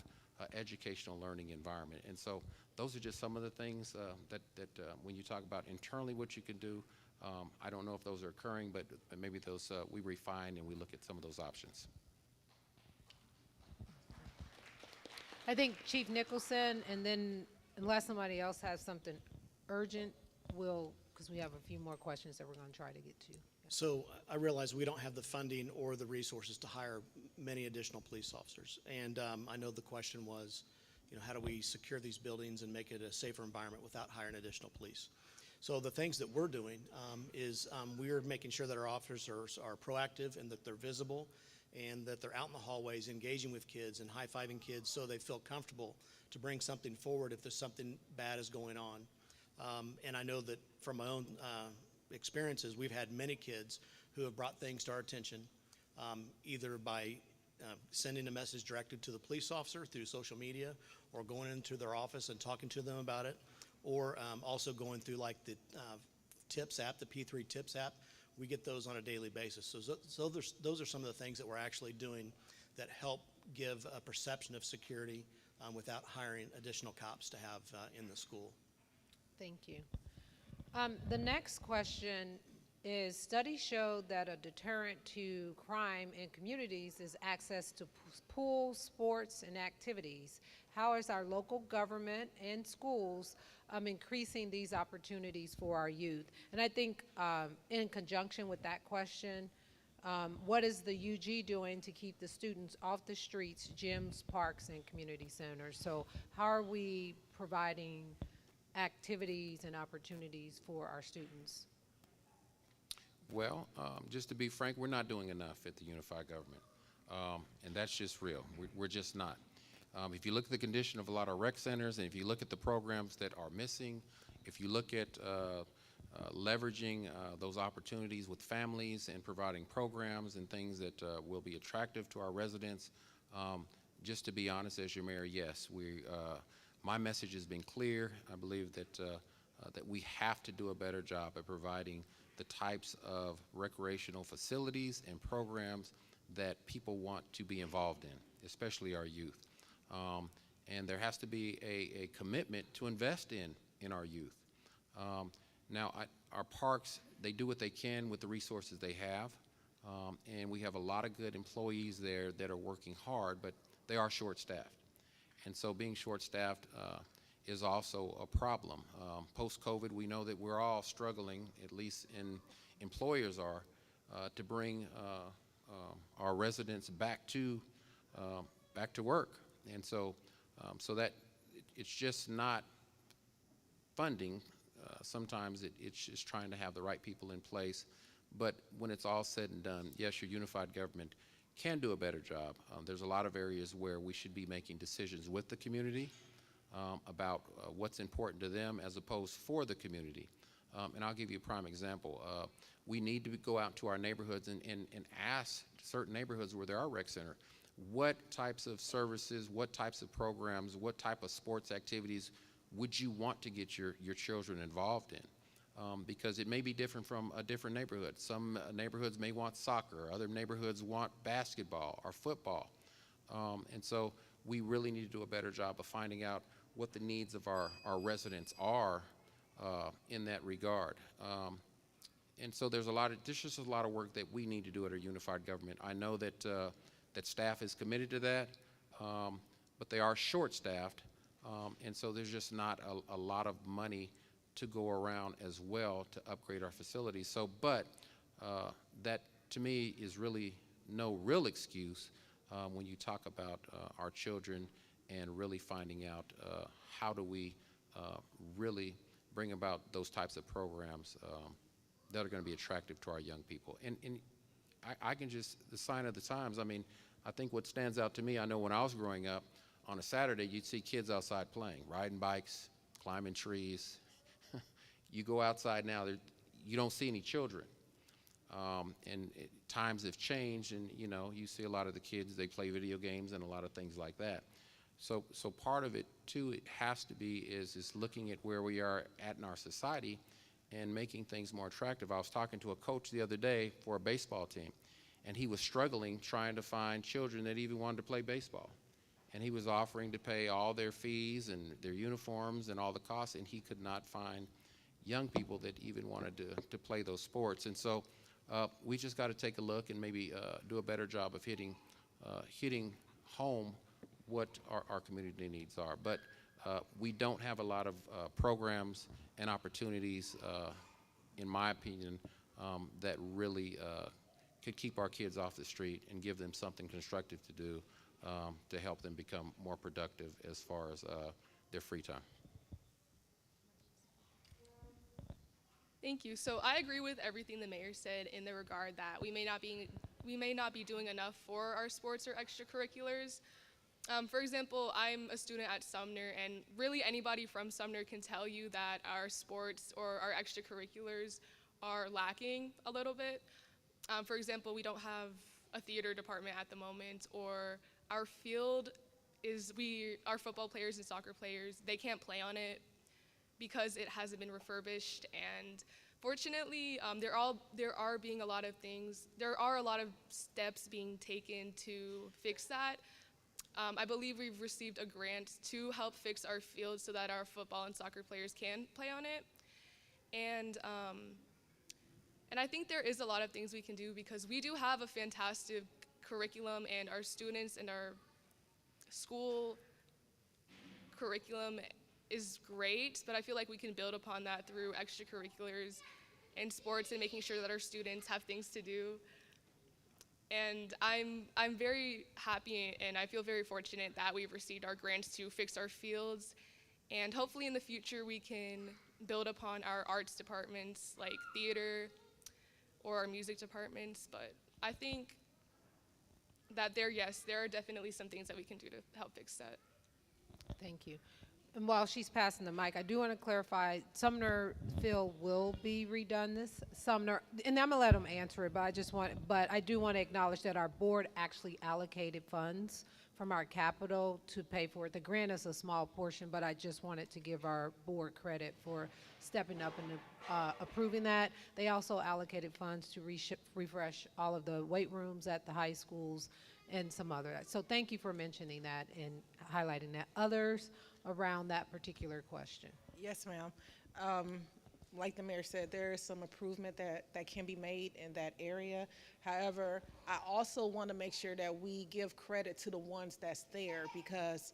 educational learning environment. And so those are just some of the things that when you talk about internally what you can do, I don't know if those are occurring, but maybe those we refine and we look at some of those options. I think Chief Nicholson, and then unless somebody else has something urgent, because we have a few more questions that we're going to try to get to. So I realize we don't have the funding or the resources to hire many additional police officers. And I know the question was, how do we secure these buildings and make it a safer environment without hiring additional police? So the things that we're doing is we're making sure that our officers are proactive and that they're visible and that they're out in the hallways engaging with kids and high-fiving kids so they feel comfortable to bring something forward if there's something bad is going on. And I know that from my own experiences, we've had many kids who have brought things to our attention, either by sending a message directed to the police officer through social media or going into their office and talking to them about it, or also going through like the TIPS app, the P3 TIPS app. We get those on a daily basis. So those are some of the things that we're actually doing that help give a perception of security without hiring additional cops to have in the school. Thank you. The next question is, studies show that a deterrent to crime in communities is access to pools, sports, and activities. How is our local government and schools increasing these opportunities for our youth? And I think in conjunction with that question, what is the UG doing to keep the students off the streets, gyms, parks, and community centers? So how are we providing activities and opportunities for our students? Well, just to be frank, we're not doing enough at the unified government, and that's just real. We're just not. If you look at the condition of a lot of rec centers, and if you look at the programs that are missing, if you look at leveraging those opportunities with families and providing programs and things that will be attractive to our residents, just to be honest, as your mayor, yes, my message has been clear. I believe that that we have to do a better job at providing the types of recreational facilities and programs that people want to be involved in, especially our youth. And there has to be a commitment to invest in our youth. Now, our parks, they do what they can with the resources they have, and we have a lot of good employees there that are working hard, but they are short-staffed. And so being short-staffed is also a problem. Post-COVID, we know that we're all struggling, at least employers are, to bring our residents back to work. And so that it's just not funding, sometimes it's just trying to have the right people in place. But when it's all said and done, yes, your unified government can do a better job. There's a lot of areas where we should be making decisions with the community about what's important to them as opposed for the community. And I'll give you a prime example. We need to go out to our neighborhoods and ask certain neighborhoods where there are rec center, what types of services, what types of programs, what type of sports activities would you want to get your children involved in? Because it may be different from a different neighborhood. Some neighborhoods may want soccer, other neighborhoods want basketball or football. And so we really need to do a better job of finding out what the needs of our residents are in that regard. And so there's just a lot of work that we need to do at our unified government. I know that that staff is committed to that, but they are short-staffed, and so there's just not a lot of money to go around as well to upgrade our facilities. So, but that to me is really no real excuse when you talk about our children and really finding out how do we really bring about those types of programs that are going to be attractive to our young people. And I can just, the sign of the times, I mean, I think what stands out to me, I know when I was growing up, on a Saturday, you'd see kids outside playing, riding bikes, climbing trees. You go outside now, you don't see any children. Times have changed, and you see a lot of the kids, they play video games and a lot of things like that. So part of it too, it has to be is looking at where we are at in our society and making things more attractive. I was talking to a coach the other day for a baseball team, and he was struggling trying to find children that even wanted to play baseball. And he was offering to pay all their fees and their uniforms and all the costs, and he could not find young people that even wanted to play those sports. And so we just got to take a look and maybe do a better job of hitting home what our community needs are. But we don't have a lot of programs and opportunities, in my opinion, that really could keep our kids off the street and give them something constructive to do to help them become more productive as far as their free time. Thank you. So I agree with everything the mayor said in the regard that we may not be doing enough for our sports or extracurriculars. For example, I'm a student at Sumner, and really anybody from Sumner can tell you that our sports or our extracurriculars are lacking a little bit. For example, we don't have a theater department at the moment, or our field our football players and soccer players, they can't play on it because it hasn't been refurbished. And fortunately, there are a lot of steps being taken to fix that. I believe we've received a grant to help fix our field so that our football and soccer players can play on it. And I think there is a lot of things we can do because we do have a fantastic curriculum, and our students and our school curriculum is great, but I feel like we can build upon that through extracurriculars and sports and making sure that our students have things to do. And I'm very happy and I feel very fortunate that we've received our grants to fix our fields, and hopefully in the future we can build upon our arts departments like theater or our music departments. But I think that there are definitely some things that we can do to help fix that. Thank you. And while she's passing the mic, I do want to clarify, Sumner Field will be redone this Sumner, and I'm gonna let them answer it, but I do want to acknowledge that our board actually allocated funds from our capital to pay for it. The grant is a small portion, but I just wanted to give our board credit for stepping up and approving that. They also allocated funds to refresh all of the weight rooms at the high schools and some other. So thank you for mentioning that and highlighting that. Others around that particular question? Yes, ma'am. Like the mayor said, there is some improvement that can be made in that area. However, I also want to make sure that we give credit to the ones that's there, because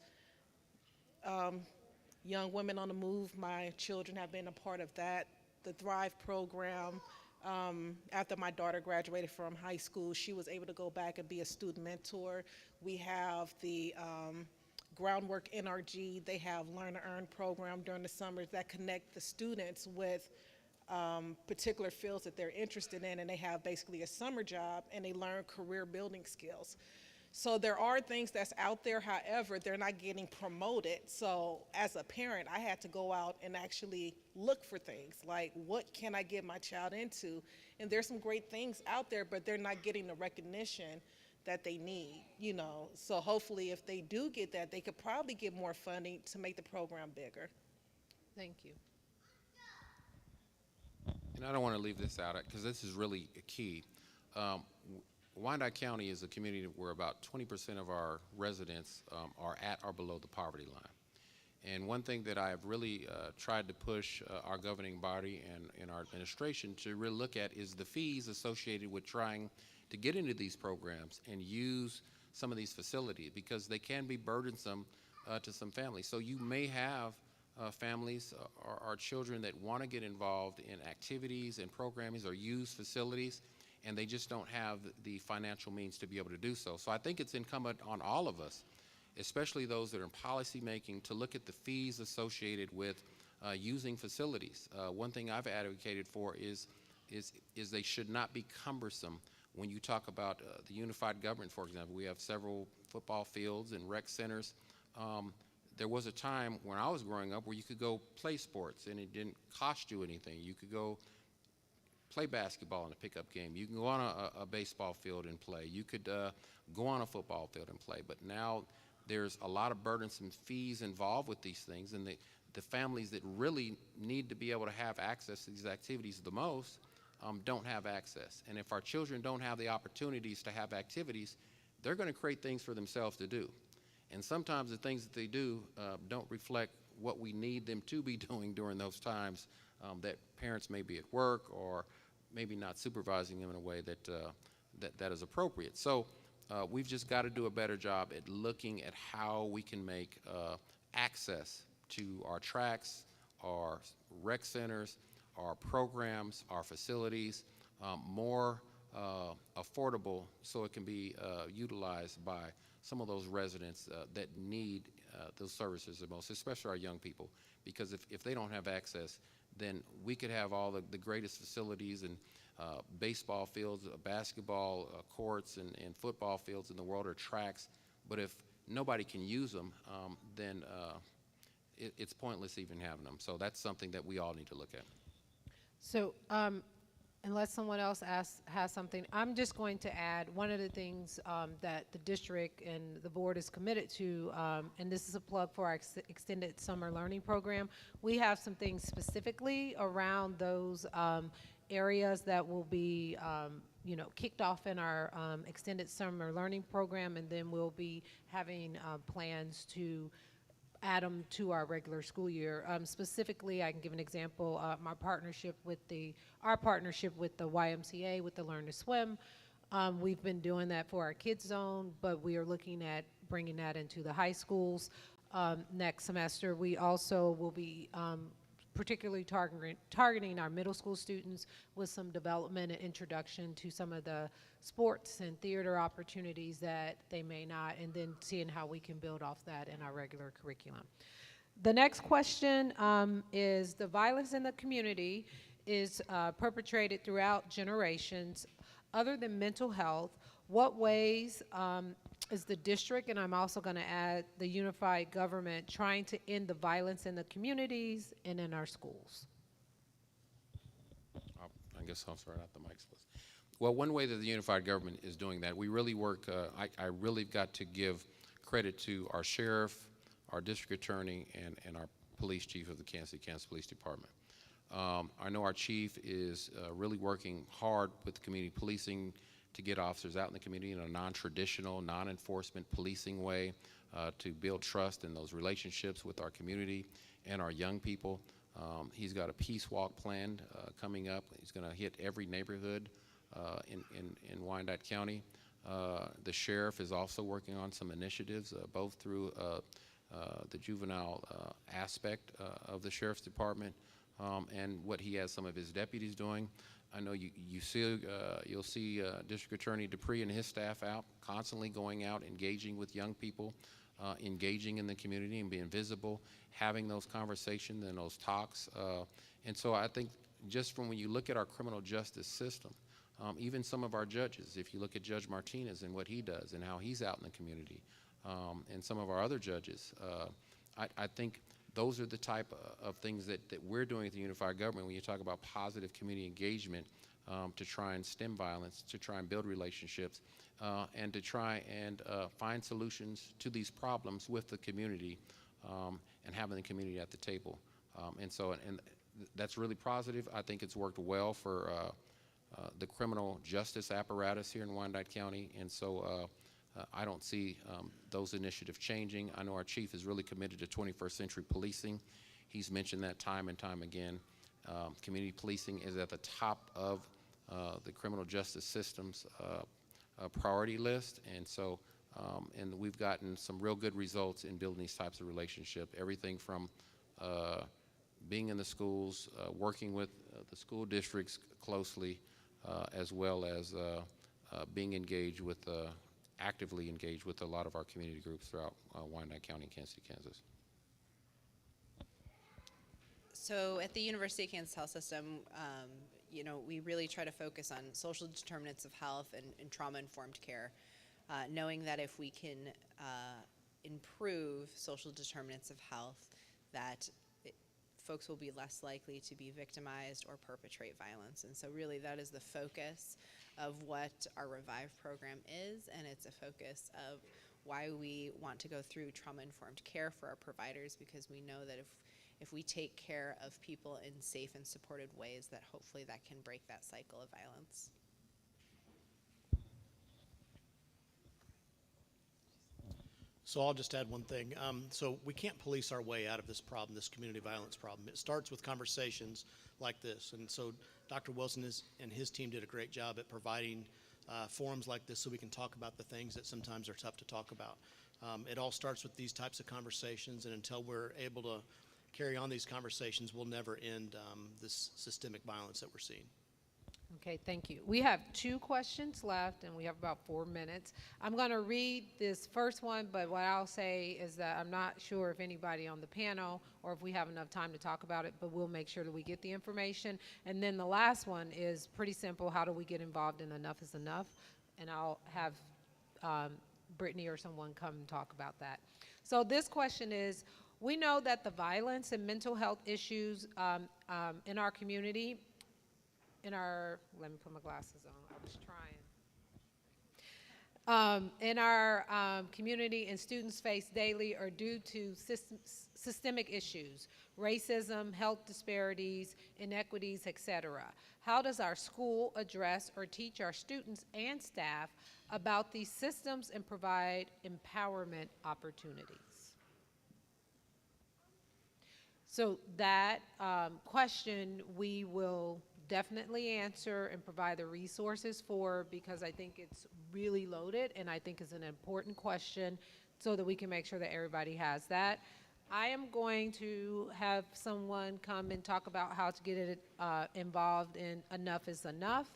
Young Women on the Move, my children have been a part of that. The Thrive program, after my daughter graduated from high school, she was able to go back and be a student mentor. We have the Groundwork NRG, they have Learn to Earn program during the summers that connect the students with particular fields that they're interested in, and they have basically a summer job and they learn career building skills. So there are things that's out there, however, they're not getting promoted. So as a parent, I had to go out and actually look for things like, what can I get my child into? And there's some great things out there, but they're not getting the recognition that they need, you know. So hopefully if they do get that, they could probably get more funding to make the program bigger. Thank you. And I don't want to leave this out because this is really a key. Wyandotte County is a community where about 20% of our residents are at or below the poverty line. And one thing that I have really tried to push our governing body and our administration to really look at is the fees associated with trying to get into these programs and use some of these facilities, because they can be burdensome to some families. So you may have families or children that want to get involved in activities and programming or use facilities, and they just don't have the financial means to be able to do so. So I think it's incumbent on all of us, especially those that are in policy making, to look at the fees associated with using facilities. One thing I've advocated for is they should not be cumbersome. When you talk about the unified government, for example, we have several football fields and rec centers. There was a time when I was growing up where you could go play sports and it didn't cost you anything. You could go play basketball in a pickup game. You can go on a baseball field and play. You could go on a football field and play. But now there's a lot of burdensome fees involved with these things, and the families that really need to be able to have access to these activities the most don't have access. And if our children don't have the opportunities to have activities, they're going to create things for themselves to do. And sometimes the things that they do don't reflect what we need them to be doing during those times that parents may be at work or maybe not supervising them in a way that is appropriate. So we've just got to do a better job at looking at how we can make access to our tracks, our rec centers, our programs, our facilities more affordable, so it can be utilized by some of those residents that need those services the most, especially our young people. Because if they don't have access, then we could have all the greatest facilities and baseball fields, basketball courts, and football fields in the world, or tracks. But if nobody can use them, then it's pointless even having them. So that's something that we all need to look at. So unless someone else has something, I'm just going to add one of the things that the district and the board is committed to, and this is a plug for our extended summer learning program. We have some things specifically around those areas that will be kicked off in our extended summer learning program, and then we'll be having plans to add them to our regular school year. Specifically, I can give an example. Our partnership with the YMCA, with the Learn to Swim. We've been doing that for our kids zone, but we are looking at bringing that into the high schools next semester. We also will be particularly targeting our middle school students with some development and introduction to some of the sports and theater opportunities that they may not, and then seeing how we can build off that in our regular curriculum. The next question is, the violence in the community is perpetrated throughout generations. Other than mental health, what ways is the district, and I'm also going to add the unified government, trying to end the violence in the communities and in our schools? I guess I'll start out the mics, please. Well, one way that the unified government is doing that, we really work, I really got to give credit to our sheriff, our district attorney, and our police chief of the Kansas City, Kansas Police Department. I know our chief is really working hard with community policing to get officers out in the community in a non-traditional, non-enforcement policing way to build trust in those relationships with our community and our young people. He's got a peace walk planned coming up. He's going to hit every neighborhood in Wyandotte County. The sheriff is also working on some initiatives, both through the juvenile aspect of the sheriff's department and what he has some of his deputies doing. I know you'll see District Attorney Dupree and his staff out, constantly going out, engaging with young people engaging in the community and being visible, having those conversations and those talks. And so I think just from when you look at our criminal justice system, even some of our judges, if you look at Judge Martinez and what he does and how he's out in the community, and some of our other judges, I think those are the type of things that we're doing at the unified government when you talk about positive community engagement, to try and stem violence, to try and build relationships, and to try and find solutions to these problems with the community, and having the community at the table. And that's really positive. I think it's worked well for the criminal justice apparatus here in Wyandotte County, and so I don't see those initiatives changing. I know our chief is really committed to 21st century policing. He's mentioned that time and time again. Community policing is at the top of the criminal justice system's priority list, and so and we've gotten some real good results in building these types of relationships. Everything from being in the schools, working with the school districts closely, as well as being engaged with, actively engaged with a lot of our community groups throughout Wyandotte County and Kansas City, Kansas. So at the University of Kansas Health System, you know, we really try to focus on social determinants of health and trauma-informed care, knowing that if we can improve social determinants of health, that folks will be less likely to be victimized or perpetrate violence. And so really that is the focus of what our Revive program is, and it's a focus of why we want to go through trauma-informed care for our providers, because we know that if we take care of people in safe and supported ways, that hopefully that can break that cycle of violence. So I'll just add one thing. So we can't police our way out of this problem, this community violence problem. It starts with conversations like this. And so Dr. Wilson and his team did a great job at providing forums like this so we can talk about the things that sometimes are tough to talk about. It all starts with these types of conversations, and until we're able to carry on these conversations, we'll never end this systemic violence that we're seeing. Okay, thank you. We have 2 questions left, and we have about 4 minutes. I'm going to read this first one, but what I'll say is that I'm not sure if anybody on the panel or if we have enough time to talk about it, but we'll make sure that we get the information. And then the last one is pretty simple. How do we get involved in Enough is Enough? And I'll have Brittany or someone come and talk about that. So this question is, we know that the violence and mental health issues in our community, let me put my glasses on, I was trying. In our community and students face daily are due to systemic issues, racism, health disparities, inequities, etc. How does our school address or teach our students and staff about these systems and provide empowerment opportunities? So that question we will definitely answer and provide the resources for, because I think it's really loaded and I think it's an important question so that we can make sure that everybody has that. I am going to have someone come and talk about how to get it involved in Enough is Enough,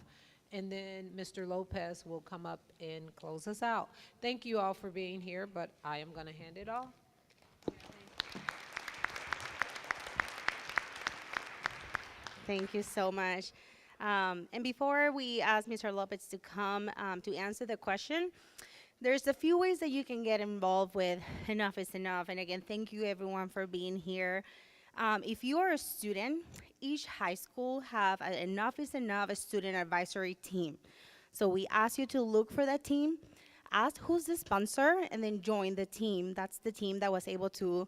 and then Mr. Lopez will come up and close us out. Thank you all for being here, but I am going to hand it off. Thank you so much. And before we ask Mr. Lopez to come to answer the question, there's a few ways that you can get involved with Enough is Enough. And again, thank you everyone for being here. If you are a student, each high school have an Enough is Enough a student advisory team. So we ask you to look for that team, ask who's the sponsor, and then join the team. That's the team that was able to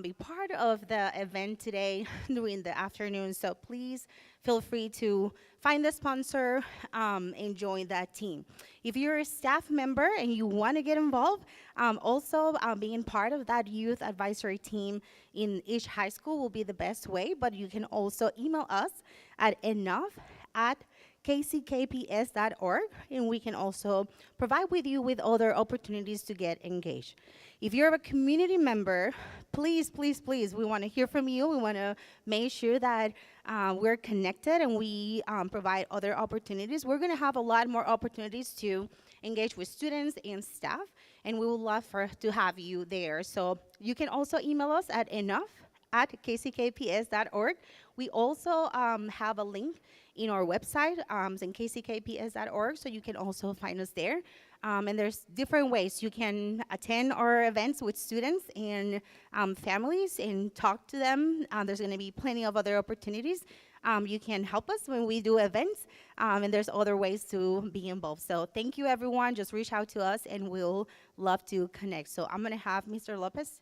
be part of the event today during the afternoon. So please feel free to find the sponsor and join that team. If you're a staff member and you want to get involved, also being part of that youth advisory team in each high school will be the best way, but you can also email us at enough@kckps.org, and we can also provide with you with other opportunities to get engaged. If you're a community member, please, please, please, we want to hear from you. We want to make sure that we're connected and we provide other opportunities. We're going to have a lot more opportunities to engage with students and staff, and we would love to have you there. So you can also email us at enough@kckps.org. We also have a link in our website, it's in kckps.org, so you can also find us there. And there's different ways you can attend our events with students and families and talk to them. There's going to be plenty of other opportunities. You can help us when we do events, and there's other ways to be involved. So thank you, everyone. Just reach out to us, and we'll love to connect. So I'm going to have Mr. Lopez.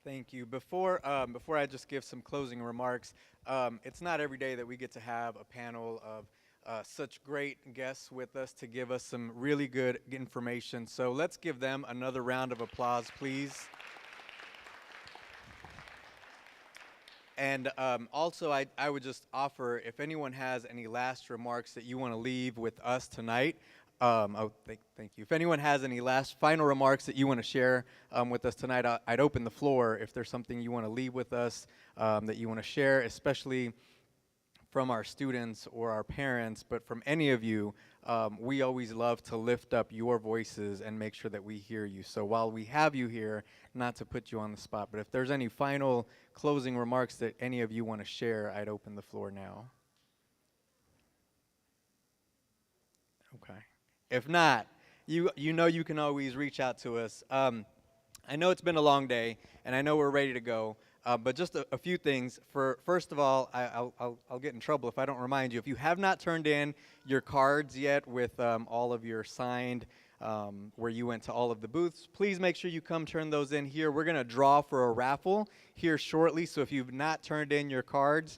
Thank you. Before I just give some closing remarks, it's not every day that we get to have a panel of such great guests with us to give us some really good information. So let's give them another round of applause, please. And also, I would just offer, if anyone has any last remarks that you want to leave with us tonight, thank you. If anyone has any final remarks that you want to share with us tonight, I'd open the floor if there's something you want to leave with us that you want to share, especially from our students or our parents, but from any of you. We always love to lift up your voices and make sure that we hear you. So while we have you here, not to put you on the spot, but if there's any final closing remarks that any of you want to share, I'd open the floor now. Okay. If not, you know you can always reach out to us. I know it's been a long day, and I know we're ready to go, but just a few things. First of all, I'll get in trouble if I don't remind you. If you have not turned in your cards yet with all of your signed, where you went to all of the booths, please make sure you come turn those in here. We're going to draw for a raffle here shortly, so if you've not turned in your cards,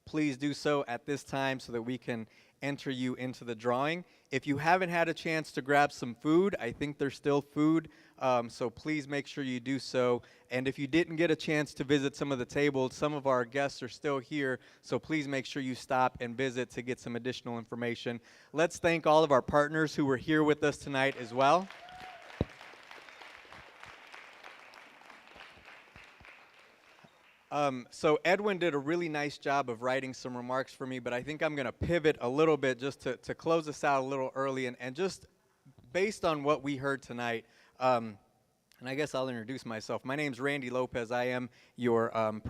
please do so at this time so that we can enter you into the drawing. If you haven't had a chance to grab some food, I think there's still food, so please make sure you do so. And if you didn't get a chance to visit some of the tables, some of our guests are still here, so please make sure you stop and visit to get some additional information. Let's thank all of our partners who were here with us tonight as well. So Edwin did a really nice job of writing some remarks for me, but I think I'm going to pivot a little bit just to close us out a little early, and just based on what we heard tonight, and I guess I'll introduce myself. My name's Randy Lopez. I am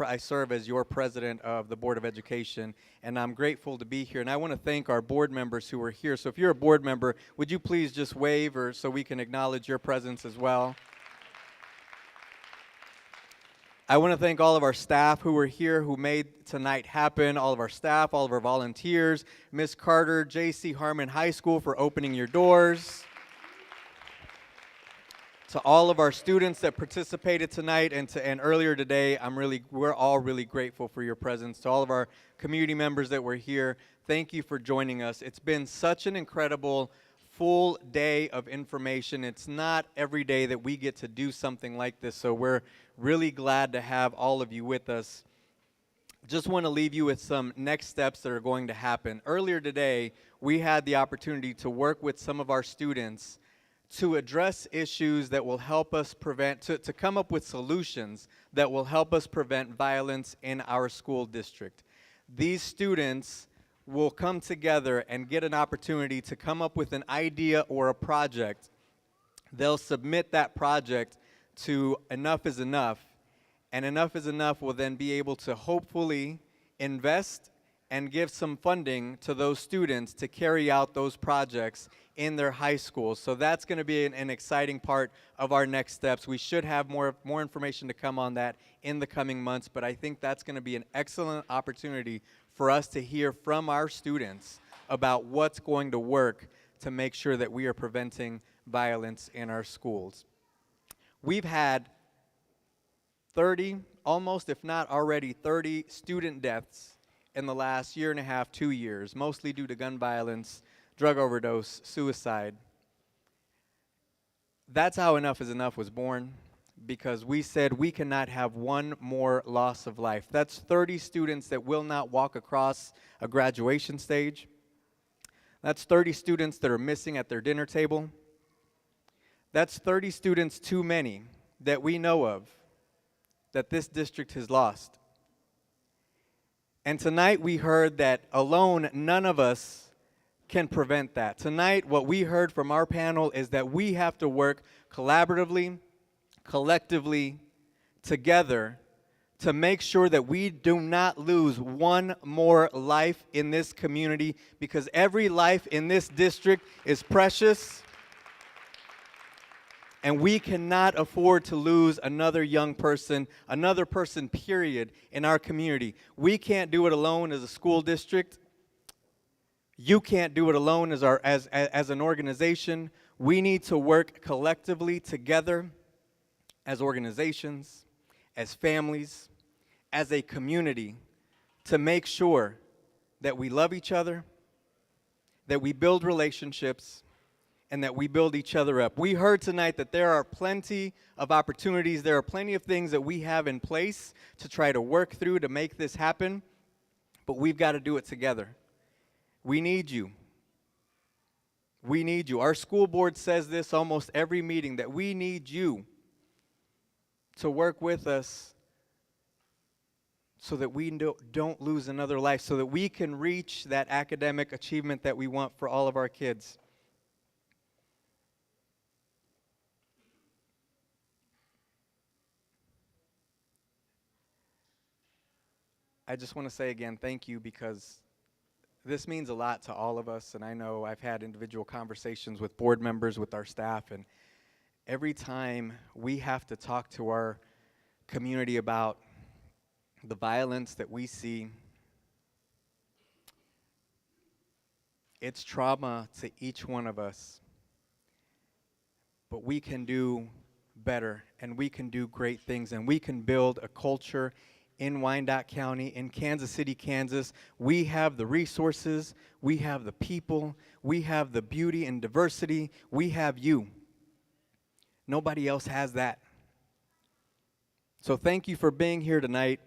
I serve as your president of the Board of Education, and I'm grateful to be here. And I want to thank our board members who are here. So if you're a board member, would you please just wave or so we can acknowledge your presence as well? I want to thank all of our staff who were here, who made tonight happen, all of our staff, all of our volunteers, Ms. Carter, J.C. Harmon High School for opening your doors. To all of our students that participated tonight and earlier today, we're all really grateful for your presence. To all of our community members that were here, thank you for joining us. It's been such an incredible full day of information. It's not every day that we get to do something like this, so we're really glad to have all of you with us. Just want to leave you with some next steps that are going to happen. Earlier today, we had the opportunity to work with some of our students to address issues that will help us to come up with solutions that will help us prevent violence in our school district. These students will come together and get an opportunity to come up with an idea or a project. They'll submit that project to Enough is Enough, and Enough is Enough will then be able to hopefully invest and give some funding to those students to carry out those projects in their high schools. So that's going to be an exciting part of our next steps. We should have more information to come on that in the coming months, but I think that's going to be an excellent opportunity for us to hear from our students about what's going to work to make sure that we are preventing violence in our schools. We've had 30, almost if not already 30 student deaths in the last year and a half, 2 years, mostly due to gun violence, drug overdose, suicide. That's how Enough is Enough was born, because we said we cannot have one more loss of life. That's 30 students that will not walk across a graduation stage. That's 30 students that are missing at their dinner table. That's 30 students too many that we know of that this district has lost. And tonight we heard that alone, none of us can prevent that. Tonight, what we heard from our panel is that we have to work collaboratively, collectively, together to make sure that we do not lose one more life in this community, because every life in this district is precious. And we cannot afford to lose another young person, another person, period, in our community. We can't do it alone as a school district. You can't do it alone as an organization. We need to work collectively together as organizations, as families, as a community, to make sure that we love each other, that we build relationships, and that we build each other up. We heard tonight that there are plenty of opportunities, there are plenty of things that we have in place to try to work through to make this happen, but we've got to do it together. We need you. We need you. Our school board says this almost every meeting, that we need you to work with us so that we don't lose another life, so that we can reach that academic achievement that we want for all of our kids. I just want to say again, thank you, because this means a lot to all of us, and I know I've had individual conversations with board members, with our staff, and every time we have to talk to our community about the violence that we see, it's trauma to each one of us. But we can do better, and we can do great things, and we can build a culture in Wyandotte County, in Kansas City, Kansas. We have the resources, we have the people, we have the beauty and diversity, we have you. Nobody else has that. So thank you for being here tonight.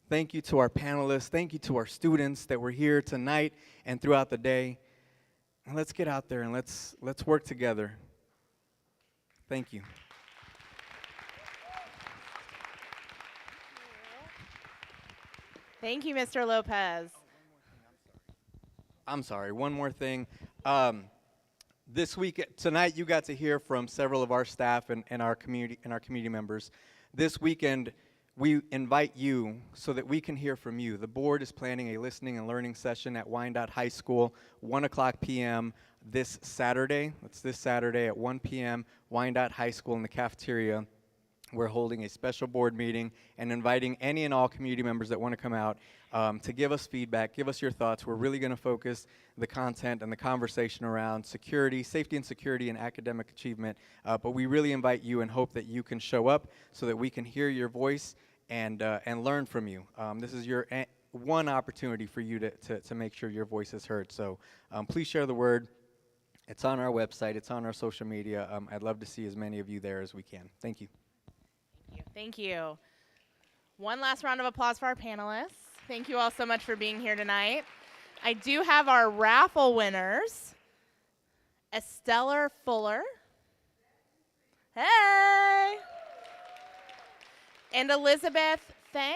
Thank you to our panelists. Thank you to our students that were here tonight and throughout the day. And let's get out there and let's work together. Thank you. Thank you, Mr. Lopez. I'm sorry, one more thing. This week, tonight, you got to hear from several of our staff and our community members. This weekend, we invite you so that we can hear from you. The board is planning a listening and learning session at Wyandotte High School, 1:00 p.m. this Saturday. It's this Saturday at 1 p.m., Wyandotte High School in the cafeteria. We're holding a special board meeting and inviting any and all community members that want to come out to give us feedback, give us your thoughts. We're really going to focus the content and the conversation around security, safety and security, and academic achievement. But we really invite you and hope that you can show up so that we can hear your voice and learn from you. This is your one opportunity for you to make sure your voice is heard. So please share the word. It's on our website. It's on our social media. I'd love to see as many of you there as we can. Thank you. Thank you. One last round of applause for our panelists. Thank you all so much for being here tonight. I do have our raffle winners. Estella Fuller. Hey! And Elizabeth Tang?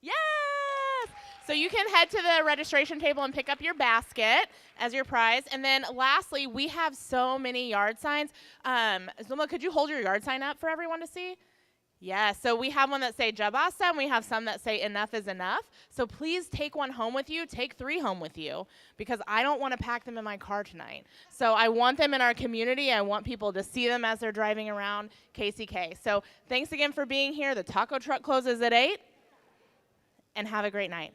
Yes! So you can head to the registration table and pick up your basket as your prize. And then lastly, we have so many yard signs. Zuma, could you hold your yard sign up for everyone to see? Yeah, so we have one that say Jabasa, and we have some that say enough is enough. So please take one home with you. Take 3 home with you, because I don't want to pack them in my car tonight. So I want them in our community. I want people to see them as they're driving around KCK. So thanks again for being here. The taco truck closes at 8, and have a great night.